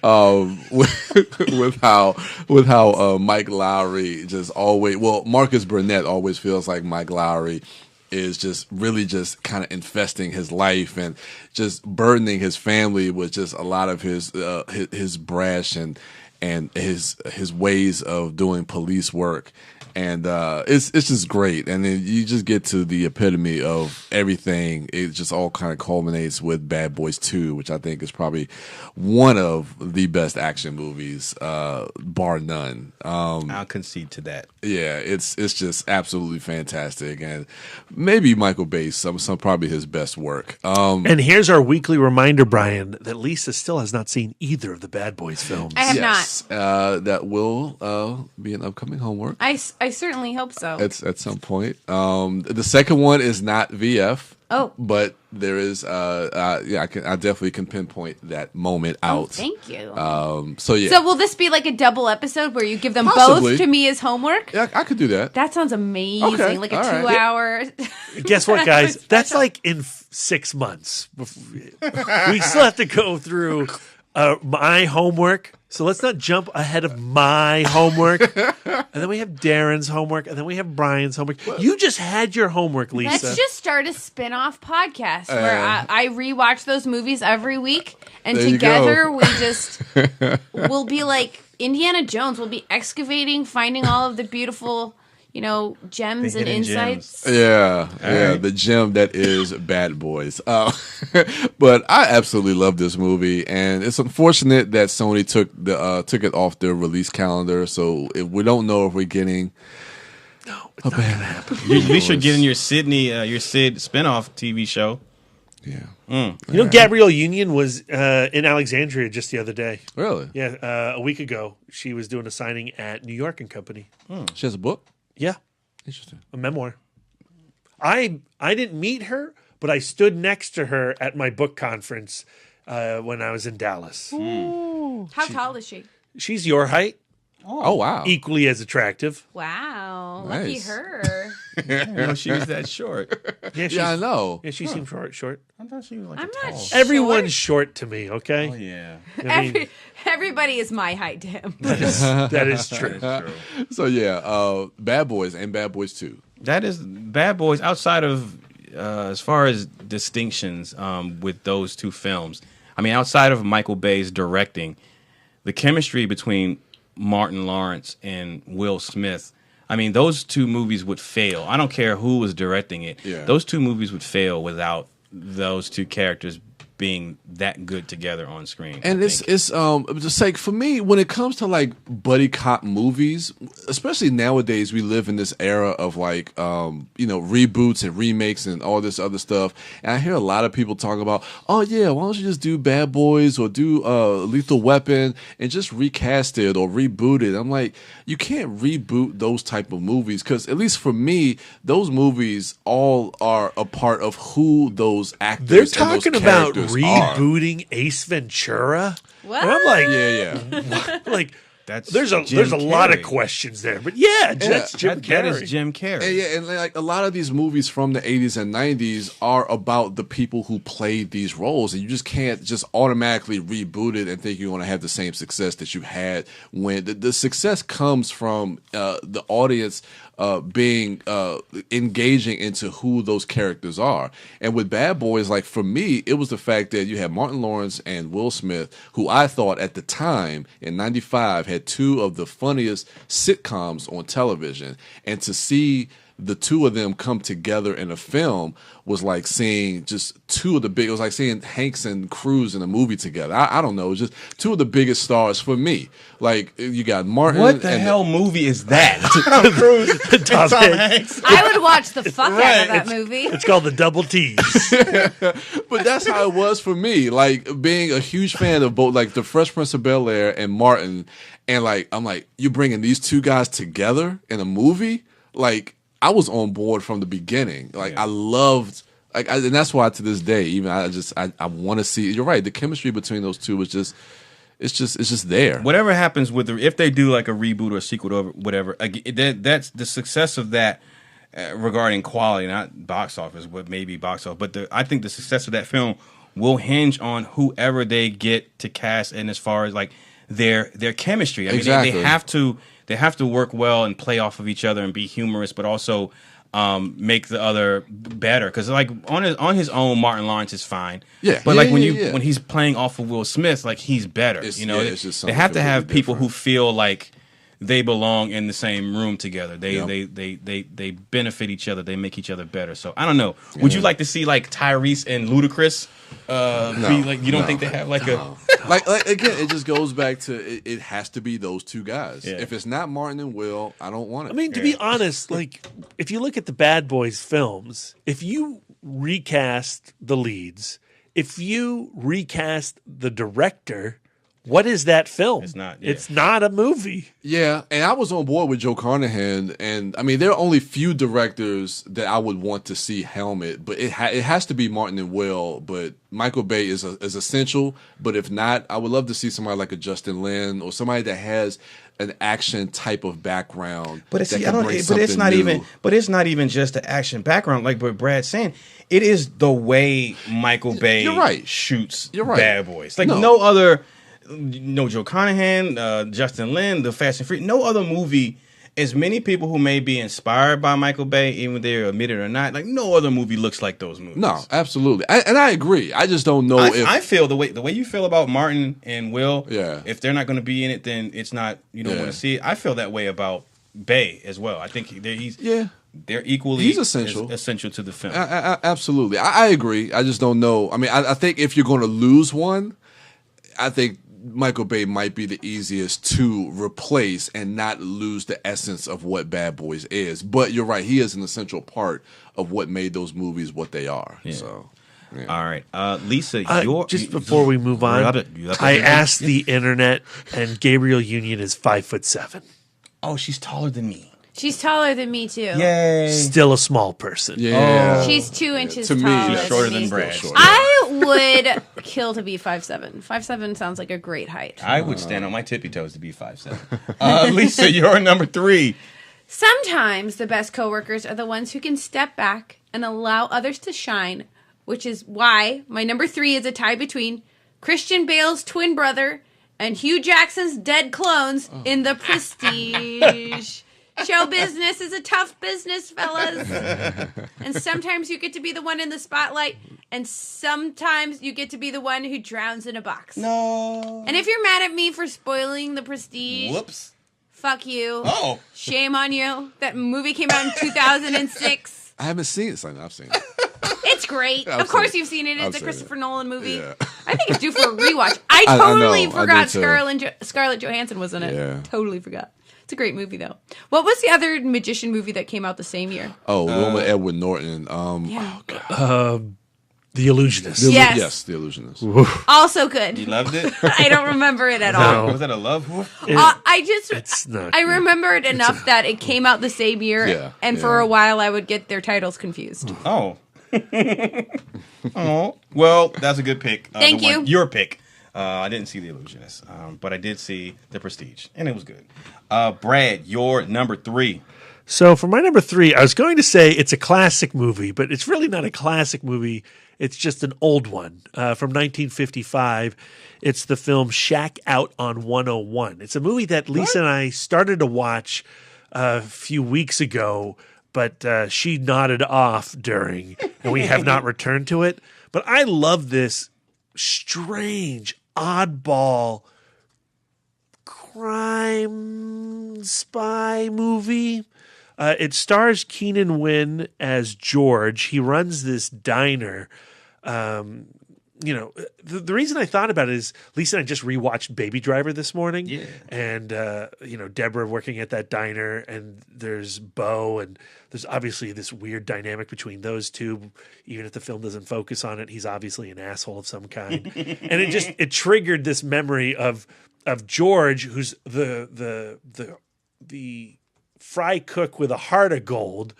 with how Mike Lowry just always, well, Marcus Burnett always feels like Mike Lowry is just really just kind of infesting his life and just burdening his family with just a lot of his brash and his ways of doing police work. And it's just great. And then you just get to the epitome of everything. It just all kind of culminates with Bad Boys 2, which I think is probably one of the best action movies, bar none. I'll concede to that. Yeah, it's just absolutely fantastic. And maybe Michael Bay's some probably his best work. And here's our weekly reminder, Brian, that Lisa still has not seen either of the Bad Boys films. I have Yes, that will be an upcoming homework. I certainly hope so. At some point. The second one is not VF. Oh. But there is I definitely can pinpoint that moment out. Oh, thank you. So yeah. So will this be like a double episode where you give them Possibly. both to me as homework? Yeah, I could do that. That sounds amazing. Okay, Like a all right. 2-hour. Guess what, guys? That's like in 6 months. We still have to go through my homework. So let's not jump ahead of my homework. And then we have Darren's homework. And then we have Brian's homework. You just had your homework, Lisa. Let's just start a spin-off podcast where I rewatch those movies every week. And There you together go. we just, we'll be like Indiana Jones. We'll be excavating, finding all of the beautiful, gems and hidden insights. Yeah, right. the gem that is Bad Boys. But I absolutely love this movie, and it's unfortunate that Sony took it off their release calendar. So we don't know if we're getting. No, it's not going to happen. You at least you're getting your Sid spinoff TV show. Yeah, Gabrielle Union was in Alexandria just the other day. really. Yeah, a week ago. She was doing a signing at New York and Company. She has a book. Yeah, Interesting. a memoir. I didn't meet her, but I stood next to her at my book conference when I was in Dallas. How tall is she? She's your height, Oh wow. equally as attractive. Wow. Lucky Nice. her. She was that short. Yeah, Yeah, I know. Yeah, she seemed short. I thought she was like I'm not sure. Everyone's short to me, okay? Oh yeah. I mean, Everybody is my height to him. that is true. So yeah, Bad Boys and Bad Boys 2. That is Bad Boys. Outside of as far as distinctions with those two films, I mean, outside of Michael Bay's directing, the chemistry between Martin Lawrence and Will Smith. I mean, those two movies would fail. I don't care who was directing it. Yeah. Those two movies would fail without those two characters being that good together on screen. And it's just like for me, when it comes to like buddy cop movies, especially nowadays, we live in this era of like reboots and remakes and all this other stuff. And I hear a lot of people talk about, oh yeah, why don't you just do Bad Boys or do Lethal Weapon and just recast it or reboot it? I'm like, you can't reboot those type of movies because at least for me, those movies all are a part of who those actors. They're and those talking about characters are. rebooting Ace Ventura. What? And I'm like, Yeah. like there's a lot of questions there, but that's Jim Carrey. That is Jim Carrey. And like a lot of these movies from the 80s and 90s are about the people who played these roles, and you just can't just automatically reboot it and think you're going to have the same success that you had when the success comes from the audience being engaging into who those characters are. And with Bad Boys, like for me, it was the fact that you had Martin Lawrence and Will Smith, who I thought at the time in '95 had two of the funniest sitcoms on television, and to see the two of them come together in a film was like seeing just two of the big. It was like seeing Hanks and Cruise in a movie together. I don't know. It was just two of the biggest stars for me. Like you got Martin. What the hell movie is that? Tom Cruise, Tom Hanks. I would watch the fuck out of that movie. It's called the Double T's. But that's how it was for me. Like being a huge fan of both, like the Fresh Prince of Bel-Air and Martin, and like I'm like, you bringing these two guys together in a movie, like. I was on board from the beginning. Like I loved, and that's why to this day, even I want to see. You're right. The chemistry between those two was just, it's just there. Whatever happens with if they do like a reboot or a sequel or whatever, that's the success of that regarding quality, not box office, but maybe box office. But I think the success of that film will hinge on whoever they get to cast, and as far as like their chemistry. I mean, they have to. They have to work well and play off of each other and be humorous, but also make the other better. Because like on his own, Martin Lawrence is fine. Yeah, but like when he's playing off of Will Smith, like he's better. They have to have people who feel like they belong in the same room together. They benefit each other. They make each other better. So I don't know. Would you like to see like Tyrese and Ludacris? You don't think they have like a like again? It just goes back to it has to be those two guys. Yeah. If it's not Martin and Will, I don't want it. I mean, to be honest, like if you look at the Bad Boys films, if you recast the leads, if you recast the director. What is that film? It's not. It's not a movie. Yeah, and I was on board with Joe Carnahan, and I mean there are only few directors that I would want to see helmet, but it has to be Martin and Will. But Michael Bay is essential. But if not, I would love to see somebody like a Justin Lin or somebody that has an action type of background. But it's not even just the action background. Like what Brad's saying, it is the way Michael Bay shoots Bad Boys. Like no other. No Joe Carnahan, Justin Lin, The Fast and Free. No other movie, as many people who may be inspired by Michael Bay, even if they admit it or not, like no other movie looks like those movies. No, absolutely. And I agree. I just don't know I feel the way you feel about Martin and Will. Yeah. If they're not going to be in it, then it's not, you don't want to see it. I feel that way about Bay as well. I think they're equally he's essential to the film. Absolutely. I agree. I just don't know. I mean, I think if you're going to lose one, I think Michael Bay might be the easiest to replace and not lose the essence of what Bad Boys is. But you're right; he is an essential part of what made those movies what they are. Yeah. So, all right, Lisa, before we move on, I asked the internet, and Gabrielle Union is 5'7". Oh, she's taller than me. She's taller than me too. Yay! Still a small person. Yeah. She's 2 inches to taller. me, she's shorter than than me. Brad. I would kill to be 5'7". 5'7" sounds like a great height. I would stand on my tippy toes to be 5'7". Lisa, you're number 3. Sometimes the best coworkers are the ones who can step back and allow others to shine, which is why my number 3 is a tie between Christian Bale's twin brother and Hugh Jackson's dead clones in The Prestige. Show business is a tough business, fellas. And sometimes you get to be the one in the spotlight, and sometimes you get to be the one who drowns in a box. No. And if you're mad at me for spoiling The Prestige, whoops. Fuck you. Oh. Shame on you. That movie came out in 2006. I haven't seen it. I've seen it. It's great. Of course you've seen it. It's a Christopher Nolan movie. Yeah. I think it's due for a rewatch. I totally forgot I did Scarlett Johansson was in it. Yeah. Totally forgot. It's a great movie, though. What was the other magician movie that came out the same year? Oh, the one with Edward Norton. Yeah. Oh, God. The Illusionist. Yes, The Illusionist. Also good. You loved it? I don't remember it at all. Was that a love? I remember it enough that it came out the same year, and for a while I would get their titles confused. Oh. Oh. Well, that's a good pick. Thank you. Your pick. I didn't see The Illusionist, but I did see The Prestige, and it was good. Brad, your number 3. So for my number 3, I was going to say it's a classic movie, but it's really not a classic movie. It's just an old one from 1955. It's the film Shack Out on 101. It's a movie that Lisa and I started to watch a few weeks ago, but she nodded off during, and we have not returned to it. But I love this strange, oddball crime spy movie. It stars Keenan Wynn as George. He runs this diner. The reason I thought about it is Lisa and I just rewatched Baby Driver this morning. Yeah. And, Deborah working at that diner, and there's Bo, and there's obviously this weird dynamic between those two. Even if the film doesn't focus on it, he's obviously an asshole of some kind. And it triggered this memory of George, who's the fry cook with a heart of gold.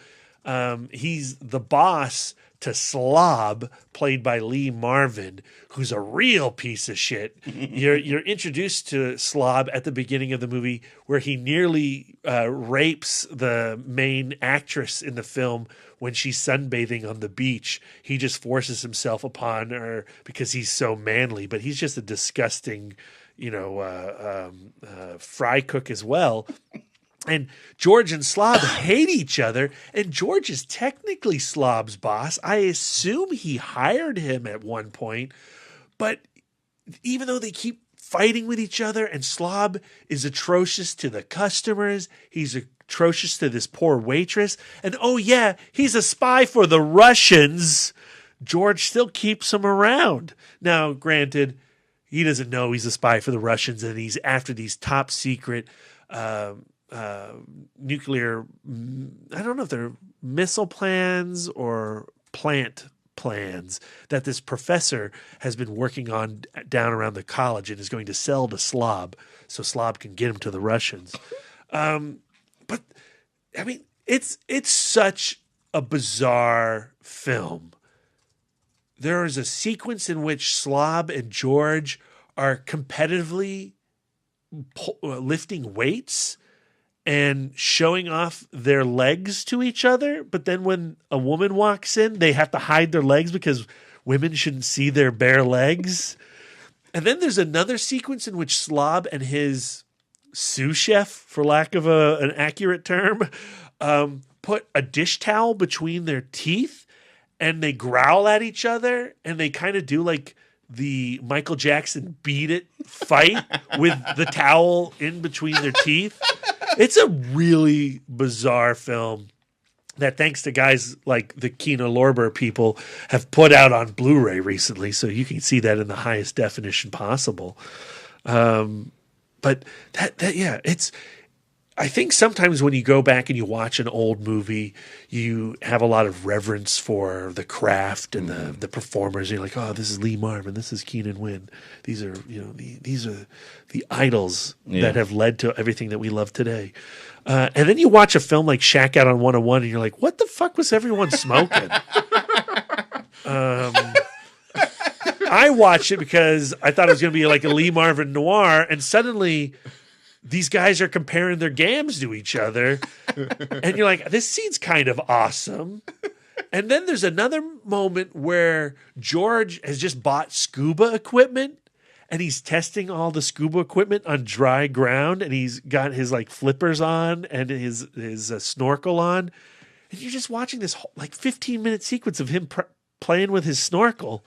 He's the boss to Slob, played by Lee Marvin, who's a real piece of shit. You're introduced to Slob at the beginning of the movie, where he nearly rapes the main actress in the film when she's sunbathing on the beach. He just forces himself upon her because he's so manly, but he's just a disgusting, fry cook as well. And George and Slob hate each other, and George is technically Slob's boss. I assume he hired him at one point, but even though they keep fighting with each other, and Slob is atrocious to the customers, he's atrocious to this poor waitress, and oh yeah, he's a spy for the Russians, George still keeps him around. Now, granted, he doesn't know he's a spy for the Russians, and he's after these top secret nuclear, I don't know if they're missile plans or plant plans that this professor has been working on down around the college and is going to sell to Slob so Slob can get him to the Russians. But I mean, it's such a bizarre film. There is a sequence in which Slob and George are competitively lifting weights and showing off their legs to each other. But then when a woman walks in, they have to hide their legs because women shouldn't see their bare legs. And then there's another sequence in which Slob and his sous chef, for lack of an accurate term, put a dish towel between their teeth, and they growl at each other, and they kind of do like the Michael Jackson Beat It fight with the towel in between their teeth. It's a really bizarre film that, thanks to guys like the Kino Lorber people, have put out on Blu-ray recently, so you can see that in the highest definition possible. But it's. I think sometimes when you go back and you watch an old movie, you have a lot of reverence for the craft and the performers. You're like, oh, this is Lee Marvin, this is Keenan Wynn. These are these are the idols that have led to everything that we love today. And then you watch a film like Shack Out on 101, and you're like, what the fuck was everyone smoking? I watched it because I thought it was going to be like a Lee Marvin noir, and suddenly these guys are comparing their gams to each other. And you're like, this scene's kind of awesome. And then there's another moment where George has just bought scuba equipment, and he's testing all the scuba equipment on dry ground, and he's got his like flippers on and his snorkel on. And you're just watching this whole, like 15-minute sequence of him playing with his snorkel.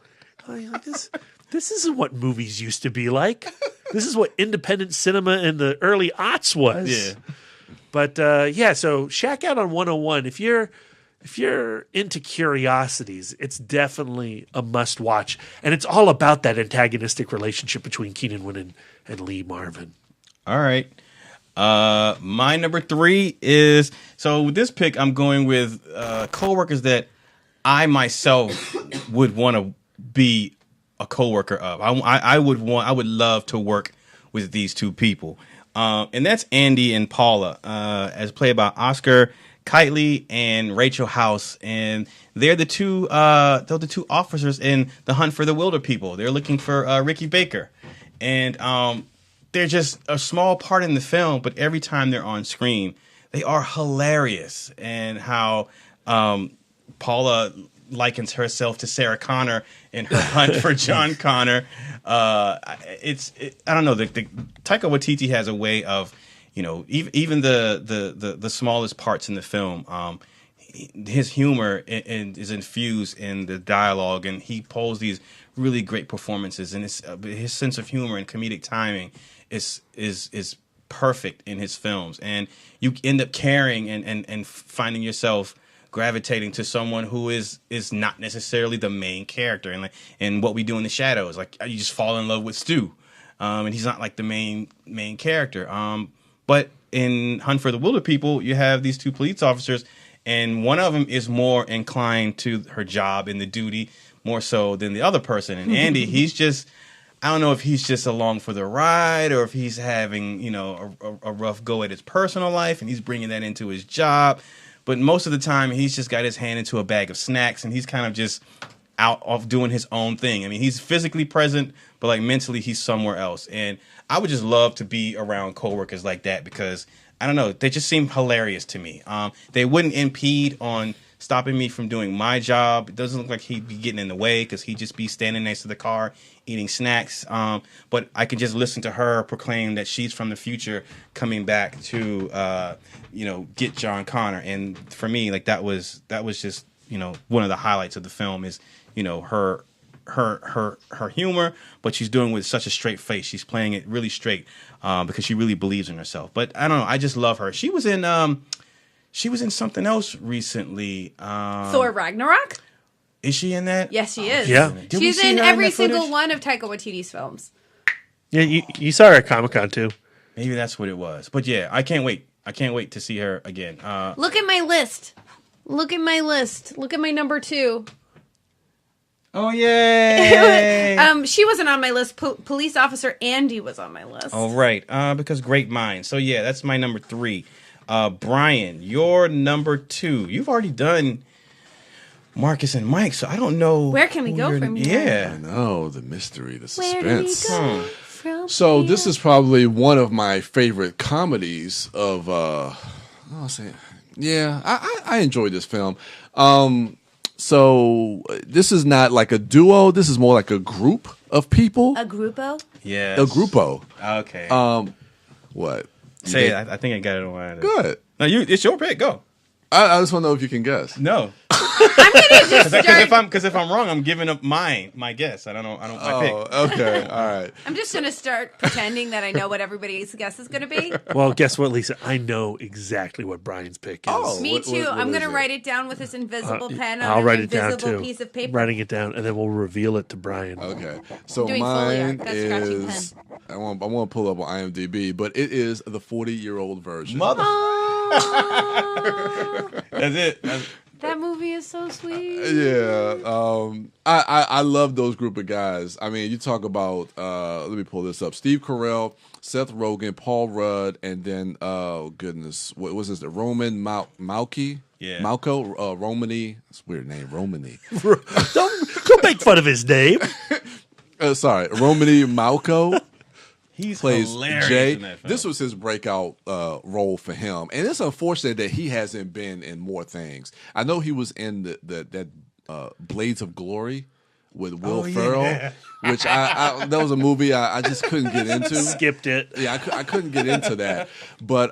Like, this isn't what movies used to be like. This is what independent cinema in the early aughts was. Yeah. But so Shack Out on 101, if you're into curiosities, it's definitely a must watch. And it's all about that antagonistic relationship between Keenan Wynn and Lee Marvin. All right. My number 3 is, so with this pick, I'm going with coworkers that I myself would want to be a coworker of. I would love to work with these two people. And that's Andy and Paula, as played by Oscar Kylie and Rachel House, and they're the two officers in the hunt for the Wilder people. They're looking for Ricky Baker, and they're just a small part in the film, but every time they're on screen, they are hilarious. And how Paula likens herself to Sarah Connor in her hunt for John Connor. I don't know. The Taika Waititi has a way of, even the smallest parts in the film. His humor is infused in the dialogue, and he pulls these really great performances. And his sense of humor and comedic timing is perfect in his films, and you end up caring and finding yourself gravitating to someone who is not necessarily the main character. And What We Do in the Shadows, like, you just fall in love with Stu, and he's not like the main character. But in Hunt for the Wilder People, you have these two police officers, and one of them is more inclined to her job and the duty more so than the other person. And Andy, I don't know if he's just along for the ride, or if he's having, a rough go at his personal life, and he's bringing that into his job. But most of the time, he's just got his hand into a bag of snacks, and he's kind of just out off doing his own thing. I mean, he's physically present, but like mentally, he's somewhere else. And I would just love to be around coworkers like that, because I don't know, they just seem hilarious to me. They wouldn't impede on stopping me from doing my job. It doesn't look like he'd be getting in the way, because he'd just be standing next to the car eating snacks. But I can just listen to her proclaim that she's from the future coming back to, get John Connor. And for me, like, that was just, one of the highlights of the film is, her humor, but she's doing it with such a straight face. She's playing it really straight, because she really believes in herself. But I don't know, I just love her. She was in something else recently. Thor Ragnarok? Is she in that? Yes, she is. Yeah. She's in every single one of Taika Waititi's films. Yeah, you saw her at Comic-Con too. Maybe that's what it was. But yeah, I can't wait. I can't wait to see her again. Look at my list. Look at my list. Look at my number 2. Oh, yay! She wasn't on my list. Police Officer Andy was on my list. Oh, right. Because great minds. So yeah, that's my number 3. Brian, your number 2. You've already done Marcus and Mike, so I don't know. Where can we go from here? Yeah. I know, the mystery, the Where do we suspense. go from So here? this is probably one of my favorite comedies of I enjoyed this film. So this is not like a duo, this is more like a group of people. A grupo? Yes. A grupo. Okay. What? Say it. I think I got it on mine. Good. No, it's your pick. Go. I just want to know if you can guess. No. I'm going to just start. Because if I'm wrong, I'm giving up my guess. I don't my pick. Okay. All right. I'm just going to start pretending that I know what everybody's guess is going to be. Well, guess what, Lisa? I know exactly what Brian's pick is. Oh. Me What too. I'm is going to it? write it down with this invisible pen on I'll an write it down invisible too. piece of paper. Writing it down, and then we'll reveal it to Brian. Okay. So Doing Foley mine art. That's scratching is I want to pull up on IMDb, but it is the 40-year-old version. Mother. Oh, That's it. that movie is so sweet. Yeah, I love those group of guys. I mean, you talk about let me pull this up: Steve Carell, Seth Rogen, Paul Rudd, and then goodness, what was this? Roman Malky, Yeah. Malco, Romany. That's a weird name, Romany. Don't make fun of his name. Sorry, Romany Malco. He's Plays hilarious Jay. in that film. This was his breakout role for him, and it's unfortunate that he hasn't been in more things. I know he was in that Blades of Glory with Will Ferrell, yeah. which that was a movie I just couldn't get into. Skipped it. Yeah, I couldn't get into that. But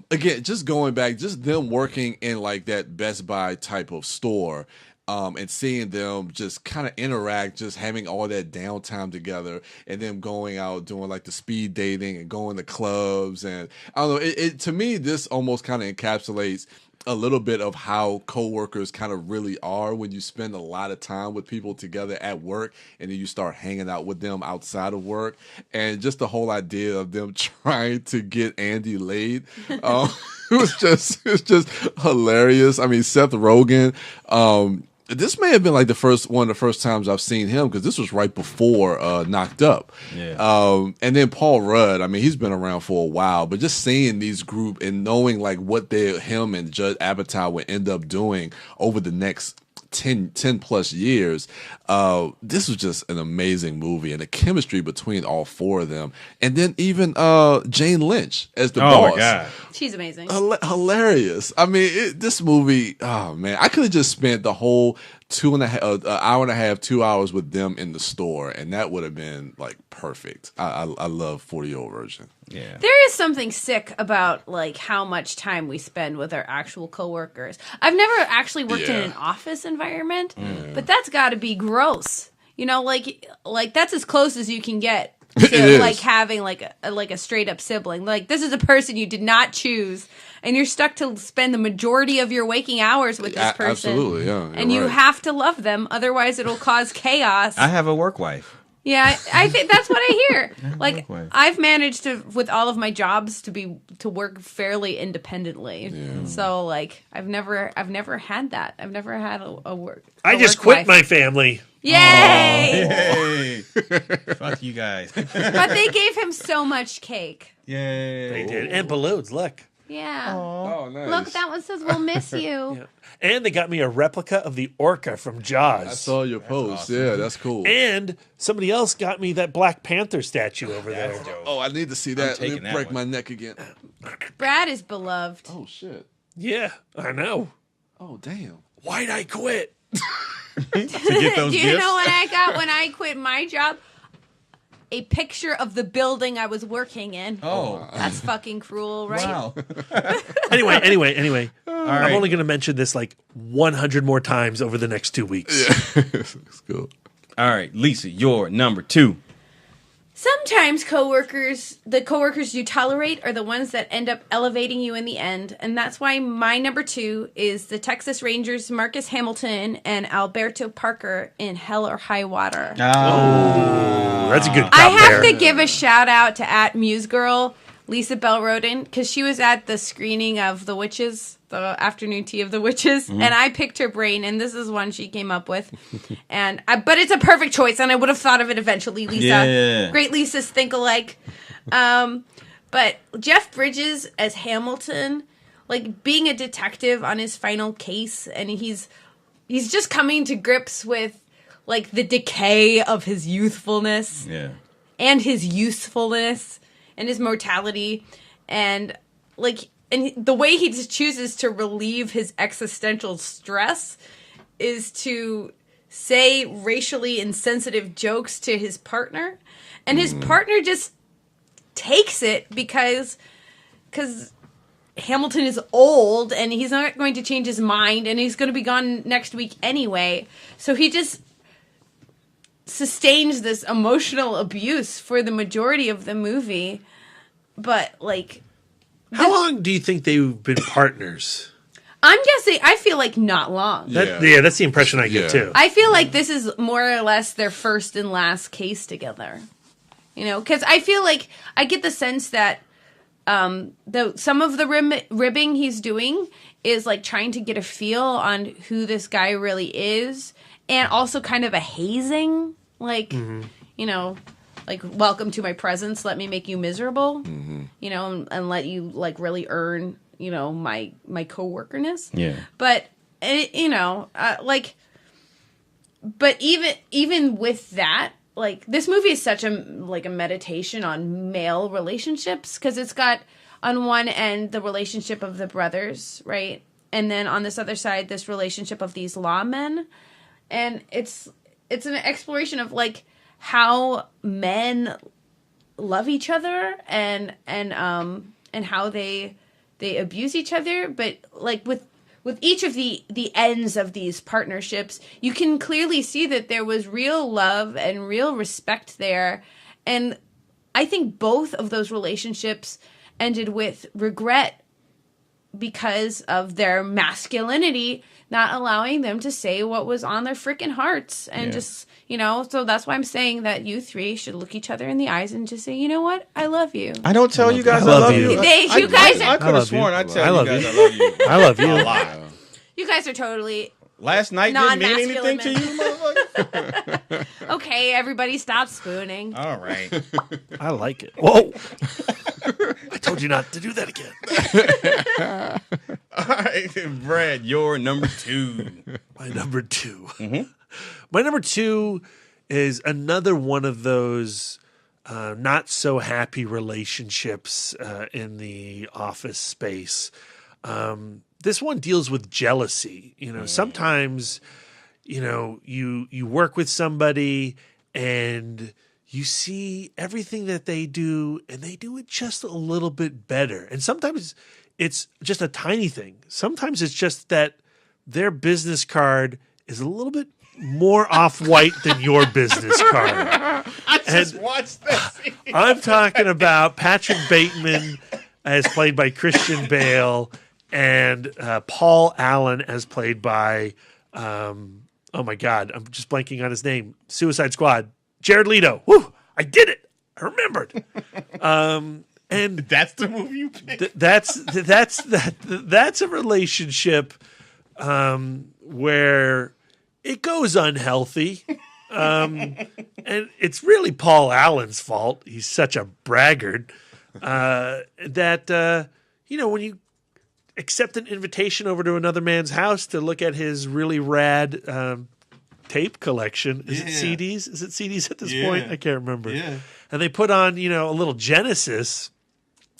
again, just going back, just them working in like that Best Buy type of store. And seeing them just kind of interact, just having all that downtime together, and them going out doing like the speed dating and going to clubs, and I don't know. It to me, this almost kind of encapsulates a little bit of how coworkers kind of really are when you spend a lot of time with people together at work, and then you start hanging out with them outside of work, and just the whole idea of them trying to get Andy laid. It was just hilarious. I mean, Seth Rogen. this may have been like one of the first times I've seen him, because this was right before Knocked Up. Yeah. And then Paul Rudd, I mean, he's been around for a while, but just seeing these group and knowing like what him and Judd Apatow would end up doing over the next 10 plus years, this was just an amazing movie, and the chemistry between all four of them, and then even Jane Lynch as the boss. My God. She's amazing. Hilarious. I mean, this movie, oh man, I could have just spent the whole hour and a half, 2 hours with them in the store, and that would have been like perfect. I love 40-year-old virgin. Yeah. There is something sick about like how much time we spend with our actual coworkers. I've never actually worked in an office environment, but that's got to be gross. You know, like that's as close as you can get to like having like a straight up sibling. Like, this is a person you did not choose, and you're stuck to spend the majority of your waking hours with this person. Absolutely, yeah. And you have to love them, otherwise it'll cause chaos. I have a work wife. Yeah, I think that's what I hear. Like, I've managed to, with all of my jobs, to work fairly independently. Yeah. So like, I've never had that. I've never had a work. I just quit my family. Yay! Yay! Fuck you guys. But they gave him so much cake. Yay! They did, and balloons. Look. Yeah. Oh, nice. Look, that one says "We'll miss you." Yeah. And they got me a replica of the orca from Jaws. I saw your post. Awesome. Yeah, that's cool. And somebody else got me that Black Panther statue over there. Dope. Oh, I need to see that. Let me break my neck again. Brad is beloved. Oh shit. Yeah, I know. Oh damn. Why'd I quit? To get those Do you gifts? know what I got when I quit my job? A picture of the building I was working in. Oh. That's fucking cruel, right? Wow. Anyway. All I'm right. only going to mention this like 100 more times over the next 2 weeks. Yeah. It's cool. All right, Lisa, your number 2. Sometimes the coworkers you tolerate are the ones that end up elevating you in the end. And that's why my number 2 is the Texas Rangers' Marcus Hamilton and Alberto Parker in Hell or High Water. That's a good cop I have there. to give a shout out to @MuseGirl, Lisa Bell Roden, because she was at the screening of The Witches, the afternoon tea of the witches, and I picked her brain, and this is one she came up with. But it's a perfect choice, and I would have thought of it eventually, Lisa. Yeah. Great Lisas think alike. But Jeff Bridges as Hamilton, like being a detective on his final case, and he's just coming to grips with like the decay of his youthfulness and his usefulness and his mortality, and the way he just chooses to relieve his existential stress is to say racially insensitive jokes to his partner, and his partner just takes it because Hamilton is old and he's not going to change his mind, and he's going to be gone next week anyway. So he just sustains this emotional abuse for the majority of the movie. But like, how long do you think they've been partners? I'm guessing, I feel like not long. That's the impression I get too. I feel like this is more or less their first and last case together. You know, because I feel like I get the sense that some of the ribbing he's doing is like trying to get a feel on who this guy really is, and also kind of a hazing, like, you know, like, welcome to my presence, let me make you miserable, you know, and let you like really earn, you know, my coworkerness. Yeah. But you know, but even with that, like, this movie is such a meditation on male relationships, because it's got on one end the relationship of the brothers, right, and then on this other side this relationship of these lawmen, and it's an exploration of like how men love each other and how they abuse each other, but like with each of the ends of these partnerships, you can clearly see that there was real love and real respect there. And I think both of those relationships ended with regret because of their masculinity not allowing them to say what was on their freaking hearts. And just, you know, so that's why I'm saying that you three should look each other in the eyes and just say, you know what? I love you. I don't tell you guys I love you. You guys I could have sworn I tell you guys I love you. I love you. A lot. You guys are totally Last night didn't mean anything to non-masculine you, motherfucker? Okay, everybody stop spooning. All right. I like it. Whoa! I told you not to do that again. All right, Brad, your number 2. My number 2. My number 2 is another one of those not so happy relationships in the office space. This one deals with jealousy. You know, sometimes, you know, you work with somebody and you see everything that they do and they do it just a little bit better. And sometimes it's just a tiny thing. Sometimes it's just that their business card is a little bit more off-white than your business card. I just watched that scene. I'm talking about Patrick Bateman as played by Christian Bale and Paul Allen as played by, oh my God, I'm just blanking on his name. Suicide Squad. Jared Leto. Woo! I did it. I remembered. And That's the movie you picked. that's a relationship where it goes unhealthy. And it's really Paul Allen's fault. He's such a braggart that, you know, when you accept an invitation over to another man's house to look at his really rad tape collection. Is it CDs? Is it CDs at this point? I can't remember. Yeah. And they put on, you know, a little Genesis.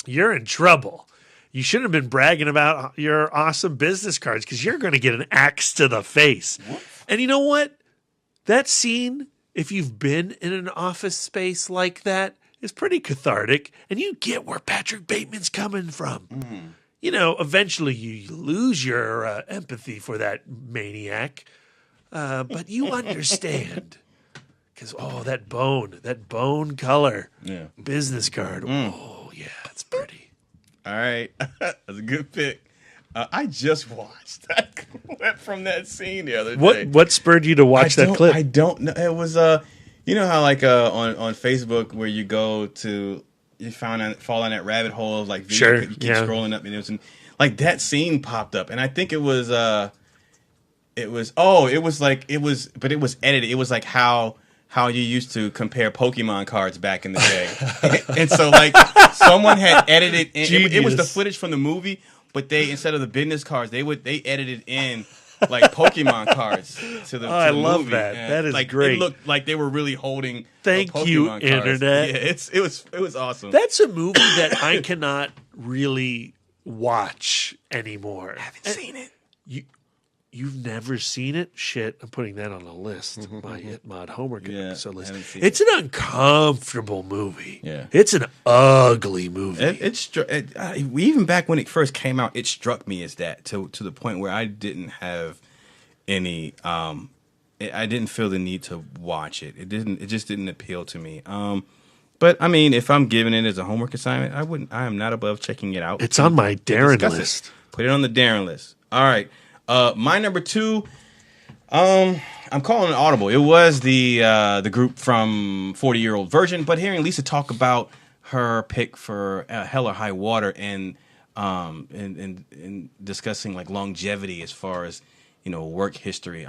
You're in trouble. You shouldn't have been bragging about your awesome business cards because you're going to get an axe to the face. What? And you know what? That scene, if you've been in an office space like that, is pretty cathartic. And you get where Patrick Bateman's coming from. You know, eventually you lose your empathy for that maniac. But you understand. Because, that bone color business card. Oh, yeah, it's pretty. All right. That's a good pick. I just watched that clip from that scene the other day. What spurred you to watch that clip? I don't know. It was, you know how like on Facebook where you go to, you fall on that rabbit hole of like video, you keep scrolling up and like that scene popped up. And I think it was edited. It was like how you used to compare Pokemon cards back in the day. And so like someone had edited it was the footage from the movie, but they, instead of the business cards, they edited in like Pokemon cards to the I to the love movie. that. And that is like, great. It looked like they were really holding Thank Pokemon you, cards. Internet. Yeah, it was awesome. That's a movie that I cannot really watch anymore. I haven't seen it. You've never seen it? Shit, I'm putting that on a list. My Itmod homework episode list. It's an uncomfortable movie. Yeah. It's an ugly movie. Even back when it first came out, it struck me as that to the point where I didn't have any. I didn't feel the need to watch it. It just didn't appeal to me. But I mean, if I'm giving it as a homework assignment, I am not above checking it out. It's on my Darren list. Put it on the Darren list. All right. My number 2, I'm calling it audible. It was the group from 40-Year-Old Virgin, but hearing Lisa talk about her pick for Hell or High Water and discussing like longevity as far as, you know, work history.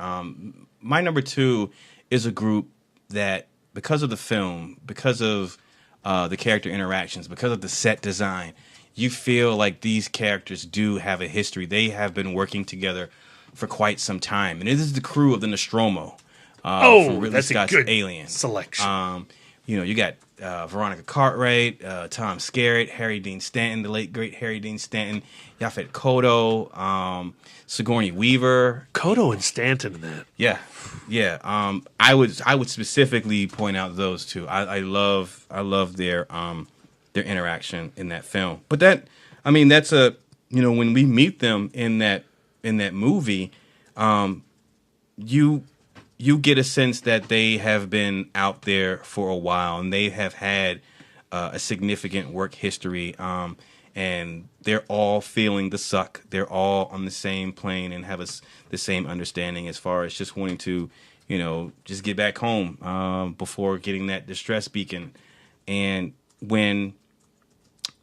My number 2 is a group that, because of the film, because of the character interactions, because of the set design, you feel like these characters do have a history. They have been working together for quite some time. And this is the crew of the Nostromo. From Ridley that's Scott's a good Alien selection. You know, you got Veronica Cartwright, Tom Skerritt, Harry Dean Stanton, the late, great Harry Dean Stanton, Yaphet Kotto, Sigourney Weaver. Kotto and Stanton in that. Yeah. I would specifically point out those two. I love their interaction in that film. But that's when we meet them in that movie, you get a sense that they have been out there for a while and they have had a significant work history, and they're all feeling the suck. They're all on the same plane and have the same understanding as far as just wanting to, you know, just get back home before getting that distress beacon. And when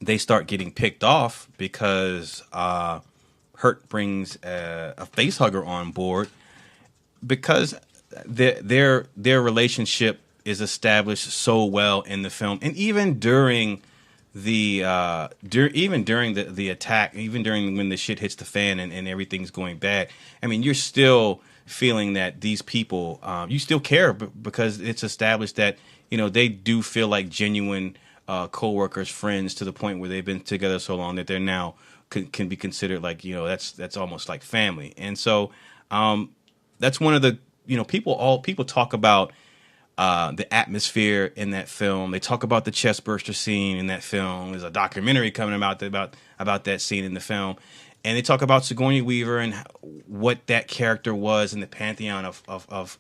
they start getting picked off because Hurt brings a face hugger on board, because their relationship is established so well in the film, and even during the attack, even during when the shit hits the fan and everything's going bad, I mean, you're still feeling that these people, you still care because it's established that, you know, they do feel like genuine co-workers, friends, to the point where they've been together so long that they're now can be considered like, you know, that's almost like family. And so that's one of the, you know, people talk about the atmosphere in that film. They talk about the chestburster scene in that film. There's a documentary coming about that scene in the film. And they talk about Sigourney Weaver and what that character was in the pantheon of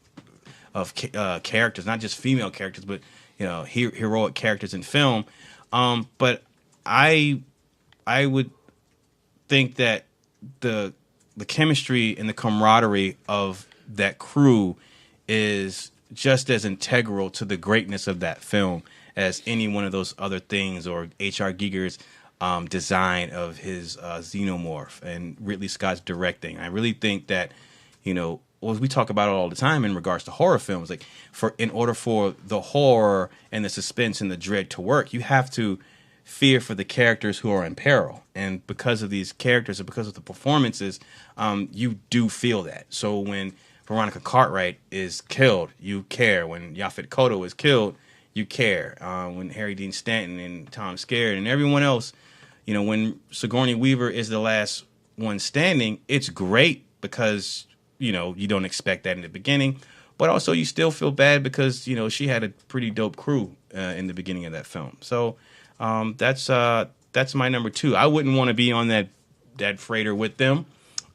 characters, not just female characters, but, you know, heroic characters in film. But I would think that the chemistry and the camaraderie of that crew is just as integral to the greatness of that film as any one of those other things, or H.R. Giger's design of his xenomorph and Ridley Scott's directing. I really think that, you know, we talk about it all the time in regards to horror films. Like, in order for the horror and the suspense and the dread to work, you have to fear for the characters who are in peril. And because of these characters and because of the performances, you do feel that. So when Veronica Cartwright is killed, you care. When Yaphet Kotto is killed, you care. When Harry Dean Stanton and Tom Skerritt and everyone else, you know, when Sigourney Weaver is the last one standing, it's great because, you know, you don't expect that in the beginning. But also you still feel bad because, you know, she had a pretty dope crew in the beginning of that film. So that's my number 2. I wouldn't want to be on that freighter with them.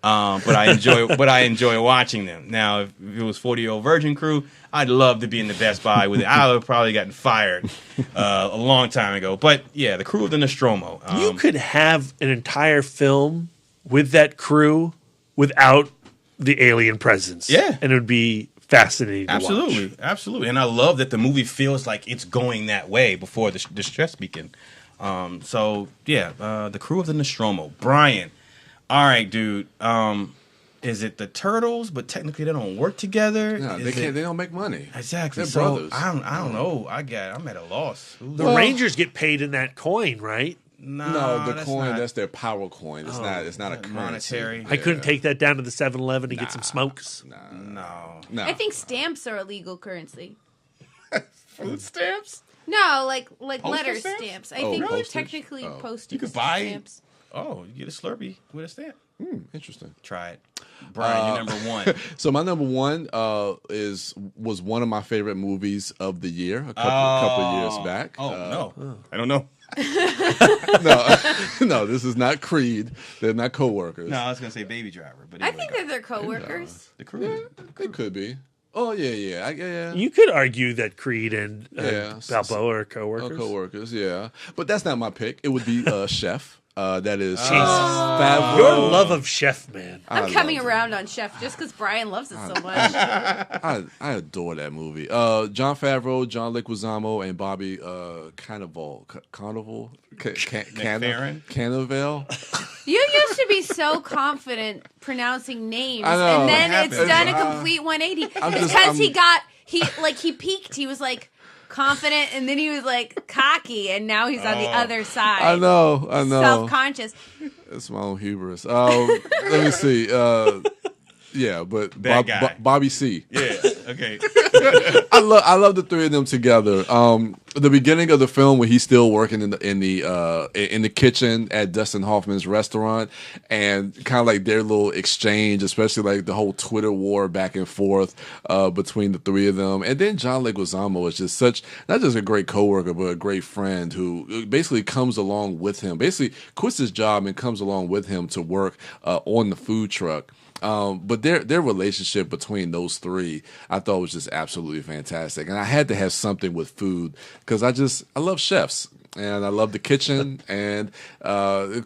But I enjoy watching them. Now, if it was 40-Year-Old Virgin Crew, I'd love to be in the Best Buy with it. I would have probably gotten fired a long time ago. But yeah, the crew of the Nostromo. You could have an entire film with that crew without the alien presence. Yeah, and it would be fascinating. Absolutely, to watch. Absolutely. And I love that the movie feels like it's going that way before the stress begin. So yeah, the crew of the Nostromo. Brian. All right, dude. Is it the Turtles? But technically, they don't work together. No, they can't. They don't make money. Exactly. They're so brothers. I don't know. I'm at a loss. The Rangers get paid in that coin, right? No, the coin, that's their power coin. It's not a currency. Monetary. I couldn't take that down to the 7-Eleven and get some smokes. No. I think stamps are a legal currency. Food stamps? No, like letter stamps. I think they're postage? technically postage You could buy stamps. Oh, you get a Slurpee with a stamp. Interesting. Try it. Brian, you're number 1. So my number 1 was one of my favorite movies of the year a couple of years back. No. I don't know. No, this is not Creed. They're not co-workers. No, I was going to say Baby Driver. But I think that they're co-workers. The crew. It could be. Oh, yeah. You could argue that Creed and Balboa are co-workers. Co-workers, yeah. But that's not my pick. It would be Chef. That is Favreau. Your love of Chef, man. I'm coming around on Chef just because Brian loves it so much. I adore that movie. Jon Favreau, John Leguizamo, and Bobby Cannavale. You used to be so confident pronouncing names, I know. and then What it's happened? done a complete 180. Because he peaked. He was like confident, and then he was like cocky, and now he's on the other side. I know. Self-conscious. It's my own hubris. Let me see. But That guy. Bobby C. Yeah, okay. I love the three of them together. The beginning of the film when he's still working in the kitchen at Dustin Hoffman's restaurant, and kind of like their little exchange, especially like the whole Twitter war back and forth between the three of them. And then John Leguizamo is just not just a great coworker, but a great friend who basically comes along with him, basically quits his job and comes along with him to work on the food truck. But their relationship between those three, I thought was just absolutely fantastic. And I had to have something with food because I love chefs and I love the kitchen. And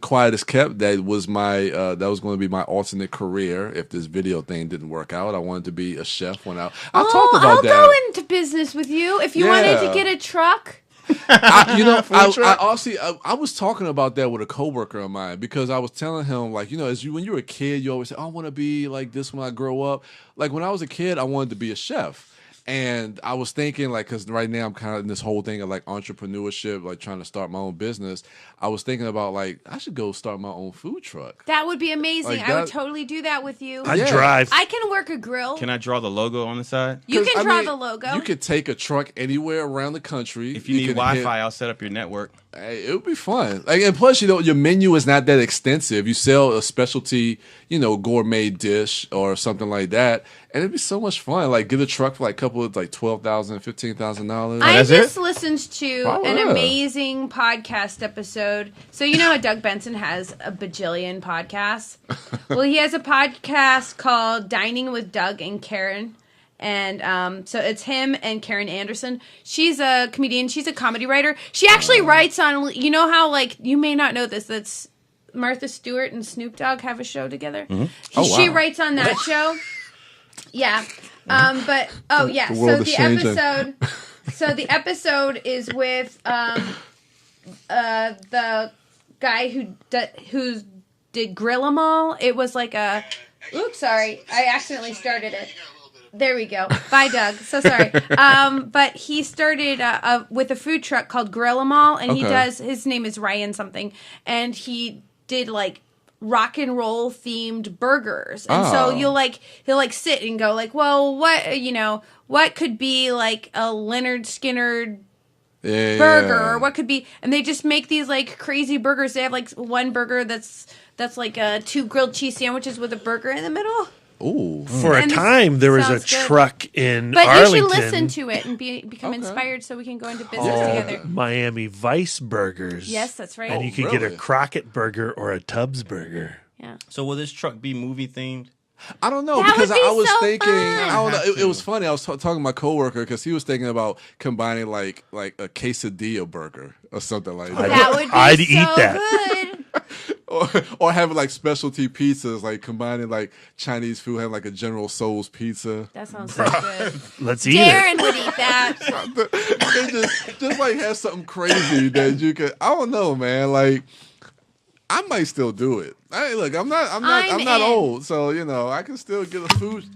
Quiet as Kept, that was going to be my alternate career if this video thing didn't work out. I wanted to be a chef when I talked about that. I'll go into business with you if you wanted to get a truck. I was talking about that with a coworker of mine because I was telling him, like, when you're a kid, you always say, "I want to be like this when I grow up." Like when I was a kid, I wanted to be a chef. And I was thinking, like, because right now I'm kind of in this whole thing of like entrepreneurship, like trying to start my own business. I was thinking about like I should go start my own food truck. That would be amazing. Like I would totally do that with you. I'd drive. I can work a grill. Can I draw the logo on the side? You can draw the logo. You could take a truck anywhere around the country. If you need Wi-Fi, I'll set up your network. Hey, it would be fun. Like, and plus, your menu is not that extensive. You sell a specialty, gourmet dish or something like that, and it'd be so much fun. Like, get a truck for like a couple of like $12,000, $15,000. I just listened to an amazing podcast episode. So how Doug Benson has a bajillion podcasts. Well, he has a podcast called Dining with Doug and Karen. And so it's him and Karen Anderson. She's a comedian. She's a comedy writer. She actually writes on, how, like, you may not know this, that's Martha Stewart and Snoop Dogg have a show together. Mm-hmm. She writes on that show. Yeah. So the episode is with the guy who did Grill 'Em All. It was like oops, sorry. I accidentally started it. There we go. Bye, Doug. So sorry. But he started with a food truck called Grill 'Em All, and his name is Ryan something, and he did like rock and roll themed burgers. And so he'll sit and go like, well, what could be like a Leonard Skinner burger, or what could be, and they just make these like crazy burgers. They have like one burger that's like 2 grilled cheese sandwiches with a burger in the middle. Ooh. For a time, there was a truck in Arlington. But you should listen to it and become inspired so we can go into business together. Miami Vice Burgers. Yes, that's right. And you can get a Crockett burger or a Tubbs burger. Yeah. So will this truck be movie themed? I don't know, because I was thinking, I don't know, it was funny. I was talking to my coworker because he was thinking about combining like a quesadilla burger or something like that. That would be I'd so eat that. good. Or having like specialty pizzas, like combining like Chinese food, having like a General Tso's pizza. That sounds so good. Let's eat Darren it. would eat that. They just like have something crazy that you could. I don't know, man. Like I might still do it. Hey, look, I'm not old, so I can still get a food.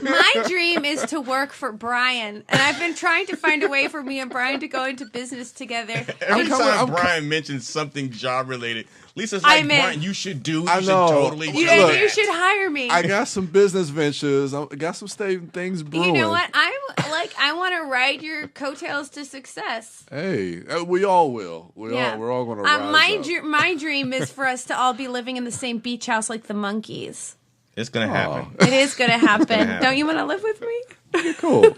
My dream is to work for Brian, and I've been trying to find a way for me and Brian to go into business together. Every time Brian mentions something job related, Lisa's like, Brian, you should do. You should totally do that. You should hire me. I got some business ventures. I got some things brewing. You know what? I want to ride your coattails to success. Hey, we all will. We're all going to rise up. My dream is for us to all be living in the same beach house like the monkeys. It's going to happen. It is going to happen. Don't you want to live with me? Okay, cool.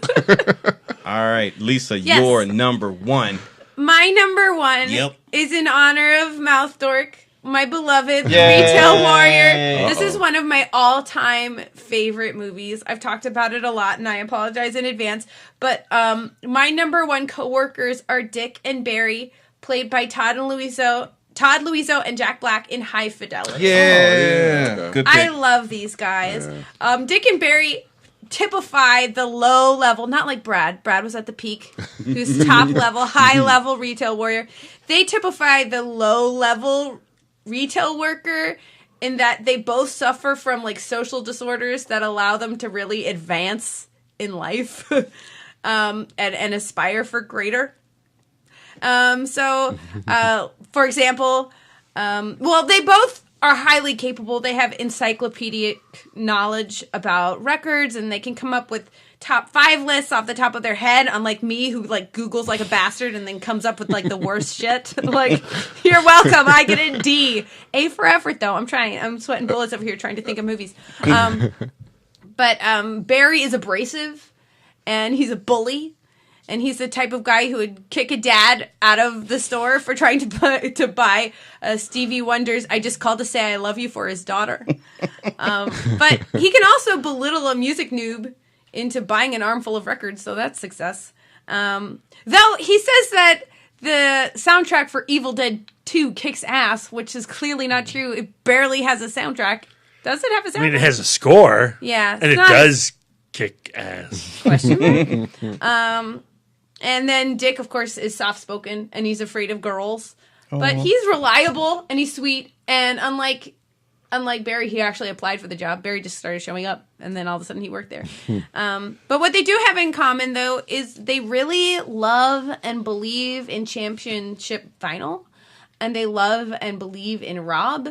All right, Lisa, your number one. My number one is in honor of Mouth Dork, my beloved retail warrior. This is one of my all-time favorite movies. I've talked about it a lot, and I apologize in advance. But my number one coworkers are Dick and Barry, played by Todd Luizzo and Jack Black in High Fidelity. Yeah. Good pick. I love these guys. Dick and Barry typify the low level, not like Brad. Brad was at the peak, who's top level, high level retail warrior. They typify the low level retail worker in that they both suffer from like social disorders that allow them to really advance in life and aspire for greater. For example, they both are highly capable. They have encyclopedic knowledge about records, and they can come up with top 5 lists off the top of their head, unlike me, who like Googles like a bastard and then comes up with like the worst shit. Like, you're welcome, I get a D. A for effort, though. I'm sweating bullets over here trying to think of movies. But Barry is abrasive, and he's a bully. And he's the type of guy who would kick a dad out of the store for trying to buy Stevie Wonder's "I Just Called to Say I Love You" for his daughter. But he can also belittle a music noob into buying an armful of records, so that's success. Though he says that the soundtrack for Evil Dead 2 kicks ass, which is clearly not true. It barely has a soundtrack. Does it have a soundtrack? I mean, it has a score. Yeah. And it does kick ass. Question mark. And then Dick, of course, is soft-spoken, and he's afraid of girls. But he's reliable, and he's sweet. And unlike Barry, he actually applied for the job. Barry just started showing up, and then all of a sudden he worked there. But what they do have in common, though, is they really love and believe in Championship Final. And they love and believe in Rob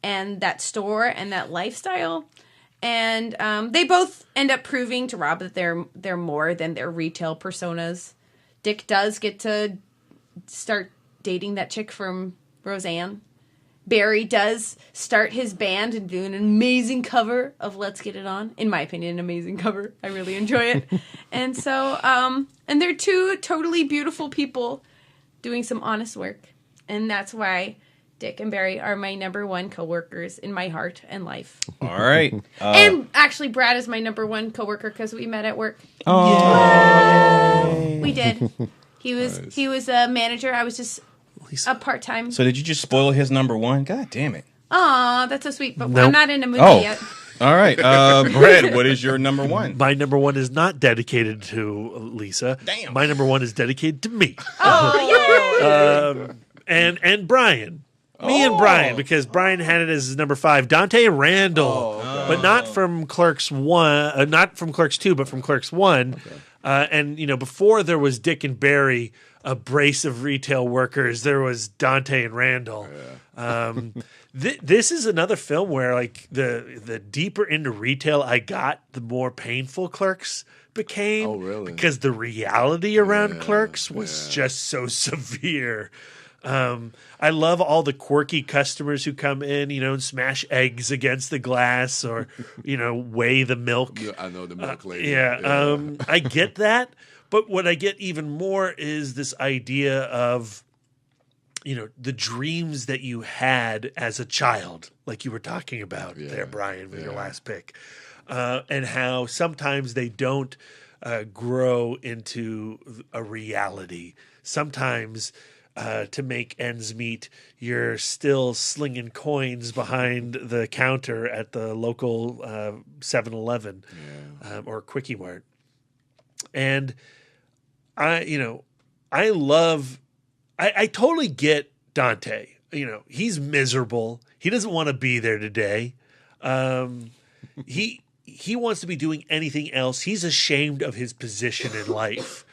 and that store and that lifestyle. And they both end up proving to Rob that they're more than their retail personas. Dick does get to start dating that chick from Roseanne. Barry does start his band and do an amazing cover of Let's Get It On. In my opinion, an amazing cover. I really enjoy it. And so, and they're two totally beautiful people doing some honest work. And that's why Dick and Barry are my number one coworkers in my heart and life. All right. And actually, Brad is my number one coworker because we met at work. Oh, we did. He was a manager. I was just a part-time. So did you just spoil his number one? God damn it. Aw, that's so sweet. But Nope. I'm not in a movie yet. All right. Brad, what is your number one? My number one is not dedicated to Lisa. Damn. My number one is dedicated to me. Oh, yay! And Brian. Me and Brian, because Brian had it as his number 5. Dante and Randall, but not from Clerks 1, not from Clerks 2, but from Clerks 1. Okay. And, before there was Dick and Barry, a brace of retail workers, there was Dante and Randall. Yeah. This is another film where, like, the deeper into retail I got, the more painful Clerks became. Oh, really? Because the reality around Clerks was just so severe. I love all the quirky customers who come in, and smash eggs against the glass or, weigh the milk. I know the milk lady. I get that. But what I get even more is this idea of, the dreams that you had as a child, like you were talking about there, Brian, with your last pick, and how sometimes they don't grow into a reality. Sometimes to make ends meet, you're still slinging coins behind the counter at the local 7-Eleven or Quickie Mart. And I totally get Dante. He's miserable. He doesn't want to be there today. He wants to be doing anything else. He's ashamed of his position in life.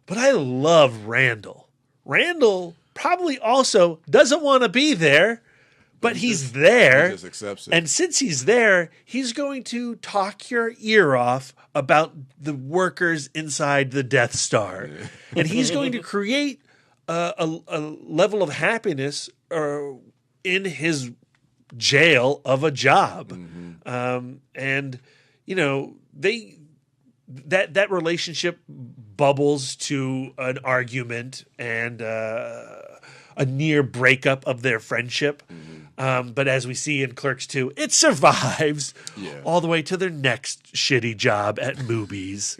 But I love Randall. Randall probably also doesn't want to be there, but he's there. He just accepts it. And since he's there, he's going to talk your ear off about the workers inside the Death Star. Yeah. And he's going to create a level of happiness in his jail of a job. Mm-hmm. That relationship bubbles to an argument and a near breakup of their friendship. Mm-hmm. But as we see in Clerks 2, it survives all the way to their next shitty job at movies.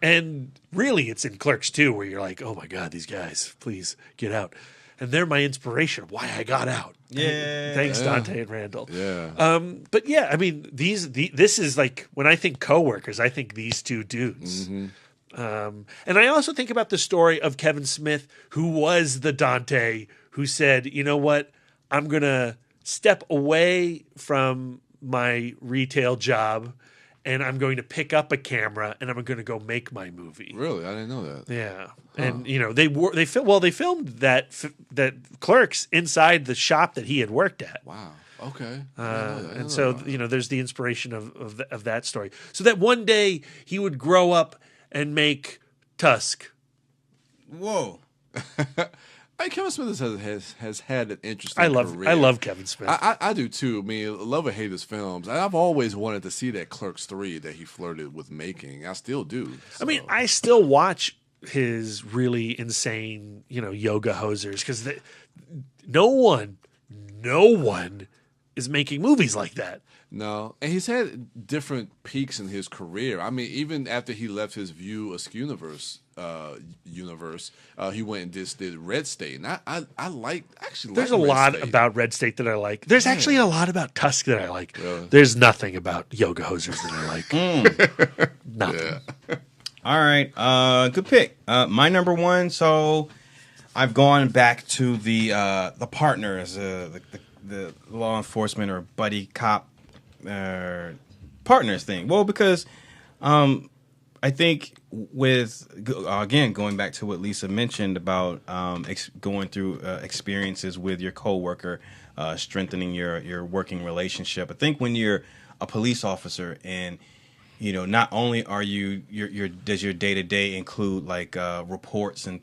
And really, it's in Clerks 2 where you're like, oh my God, these guys, please get out. And they're my inspiration of why I got out. Thanks, Dante and Randall. But yeah, I mean, this is like, when I think coworkers, I think these two dudes. Mm-hmm. And I also think about the story of Kevin Smith, who was the Dante who said, you know what, I'm going to step away from my retail job and I'm going to pick up a camera and I'm going to go make my movie. Really? I didn't know that. Yeah. Huh. And they filmed that Clerks inside the shop that he had worked at. Wow. Okay. And so there's the inspiration of that story. So that one day he would grow up and make Tusk. Whoa. Kevin Smith has had an interesting career. I love Kevin Smith. I do too. I mean, love or hate his films. I've always wanted to see that Clerks 3 that he flirted with making. I still do. So. I mean, I still watch his really insane, yoga hosers because no one is making movies like that. No, and he's had different peaks in his career. I mean, even after he left his View Askew universe, he went and did Red State, and I actually. There's like a Red lot State. about Red State that I like. There's actually a lot about Tusk that I like. Really? There's nothing about yoga hosers that I like. Nothing. All right. Good pick. My number one. So I've gone back to the partners, the law enforcement or buddy cop partners thing. Well, because I think with again going back to what Lisa mentioned about going through experiences with your coworker, strengthening your working relationship. I think when you're a police officer and not only are your does your day-to-day include like reports and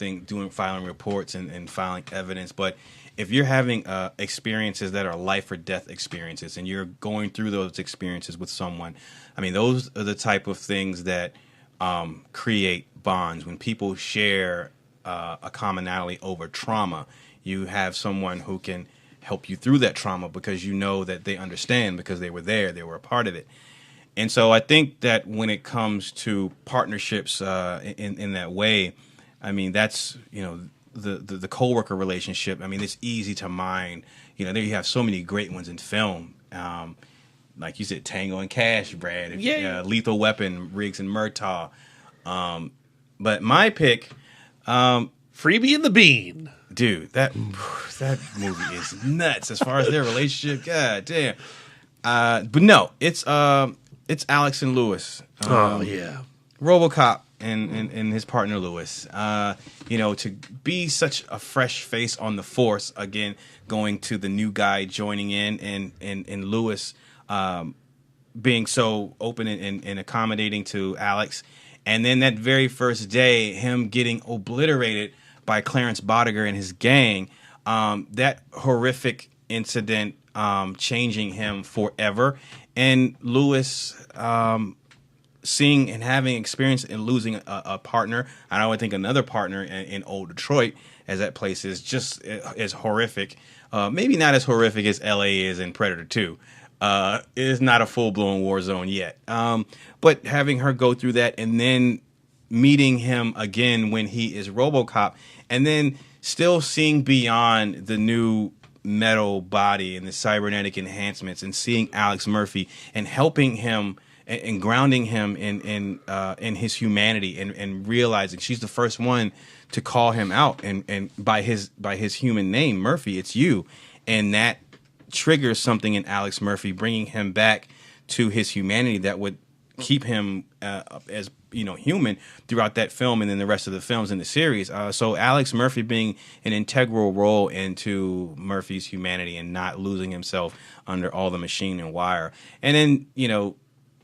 filing reports and filing evidence, but if you're having experiences that are life or death experiences and you're going through those experiences with someone, I mean, those are the type of things that create bonds. When people share a commonality over trauma, you have someone who can help you through that trauma because you know that they understand because they were there, they were a part of it. And so I think that when it comes to partnerships in that way, I mean, that's, the coworker relationship. I mean, it's easy to mine. There you have so many great ones in film. Like you said, Tango and Cash, Brad. Lethal Weapon, Riggs and Murtaugh. But my pick... Freebie and the Bean. Dude, that movie is nuts as far as their relationship. God damn. But no, it's Alex and Lewis. RoboCop and his partner Lewis. To be such a fresh face on the force, again, going to the new guy joining in and Lewis being so open and accommodating to Alex. And then that very first day, him getting obliterated by Clarence Bodiger and his gang, that horrific incident changing him forever. And Lewis seeing and having experience in losing a partner. I would think another partner in Old Detroit, as that place is just as horrific. Maybe not as horrific as LA is in Predator 2. It is not a full-blown war zone yet. But having her go through that and then meeting him again when he is RoboCop, and then still seeing beyond the new metal body and the cybernetic enhancements and seeing Alex Murphy and helping him and grounding him in his humanity and realizing she's the first one to call him out and by his human name, Murphy, it's you. And that triggers something in Alex Murphy, bringing him back to his humanity that would keep him as human throughout that film and then the rest of the films in the series. So Alex Murphy being an integral role into Murphy's humanity and not losing himself under all the machine and wire. And then,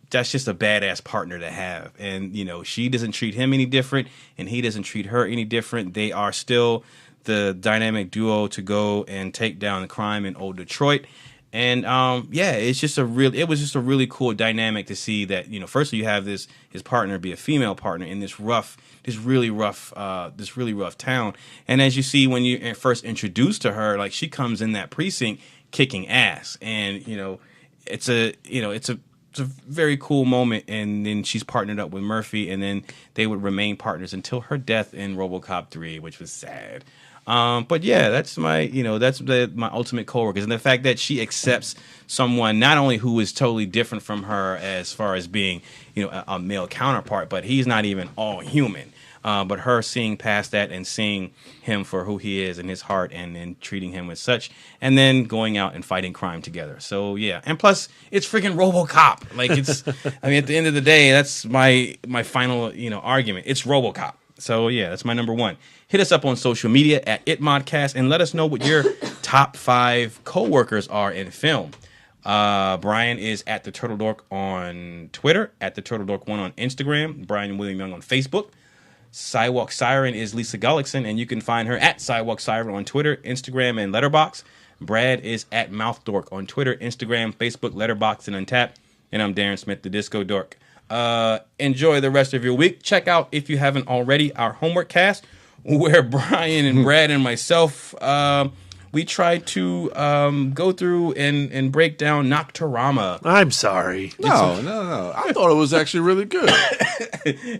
that's just a badass partner to have. And, she doesn't treat him any different and he doesn't treat her any different. They are still the dynamic duo to go and take down the crime in Old Detroit. And it was just a really cool dynamic to see that, firstly you have his partner be a female partner in this really rough town. And as you see when you first introduced to her, like she comes in that precinct kicking ass, and it's a very cool moment. And then she's partnered up with Murphy, and then they would remain partners until her death in RoboCop 3, which was sad. But yeah, that's my my ultimate coworkers, and the fact that she accepts someone not only who is totally different from her as far as being a male counterpart, but he's not even all human. But her seeing past that and seeing him for who he is in his heart, and then treating him as such, and then going out and fighting crime together. So yeah, and plus it's freaking RoboCop. Like it's, I mean, at the end of the day, that's my final argument. It's RoboCop. So yeah, that's my number one. Hit us up on social media at ItModcast and let us know what your top 5 coworkers are in film. Brian is at the Turtle Dork on Twitter, at the Turtle Dork 1 on Instagram, Brian William Young on Facebook. Sidewalk Siren is Lisa Gullickson, and you can find her at Sidewalk Siren on Twitter, Instagram, and Letterboxd. Brad is at Mouth Dork on Twitter, Instagram, Facebook, Letterboxd, and Untappd. And I'm Darren Smith, the Disco Dork. Enjoy the rest of your week. Check out, if you haven't already, our homework cast, where Brian and Brad and myself, we tried to go through and break down Nocturama. I'm sorry. No. I thought it was actually really good.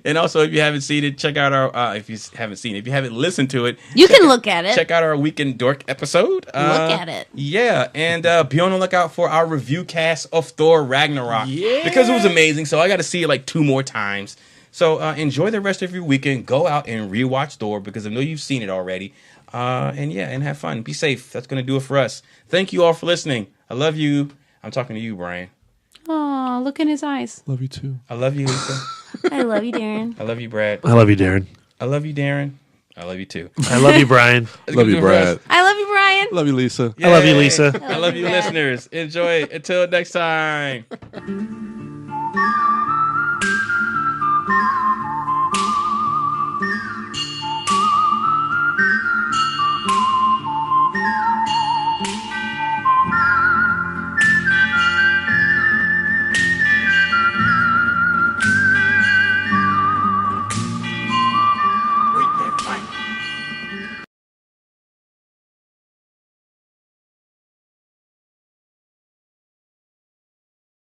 And also, if you haven't seen it, check out our, if you haven't listened to it, you can look at it. Check out our Weekend Dork episode. Look at it. Yeah, and be on the lookout for our review cast of Thor Ragnarok. Yeah. Because it was amazing, so I got to see it like 2 more times. So enjoy the rest of your weekend. Go out and rewatch Thor because I know you've seen it already. And have fun. Be safe. That's going to do it for us. Thank you all for listening. I love you. I'm talking to you, Brian. Oh, look in his eyes. Love you too. I love you, Lisa. I love you, Darren. I love you, Brad. I love you, Darren. I love you, Darren. I love you too. I love you, Brian. Love you, Brad. I love you, Brian. Love you, Lisa. I love you, Lisa. I love you, Brad. listeners. Enjoy it. Until next time.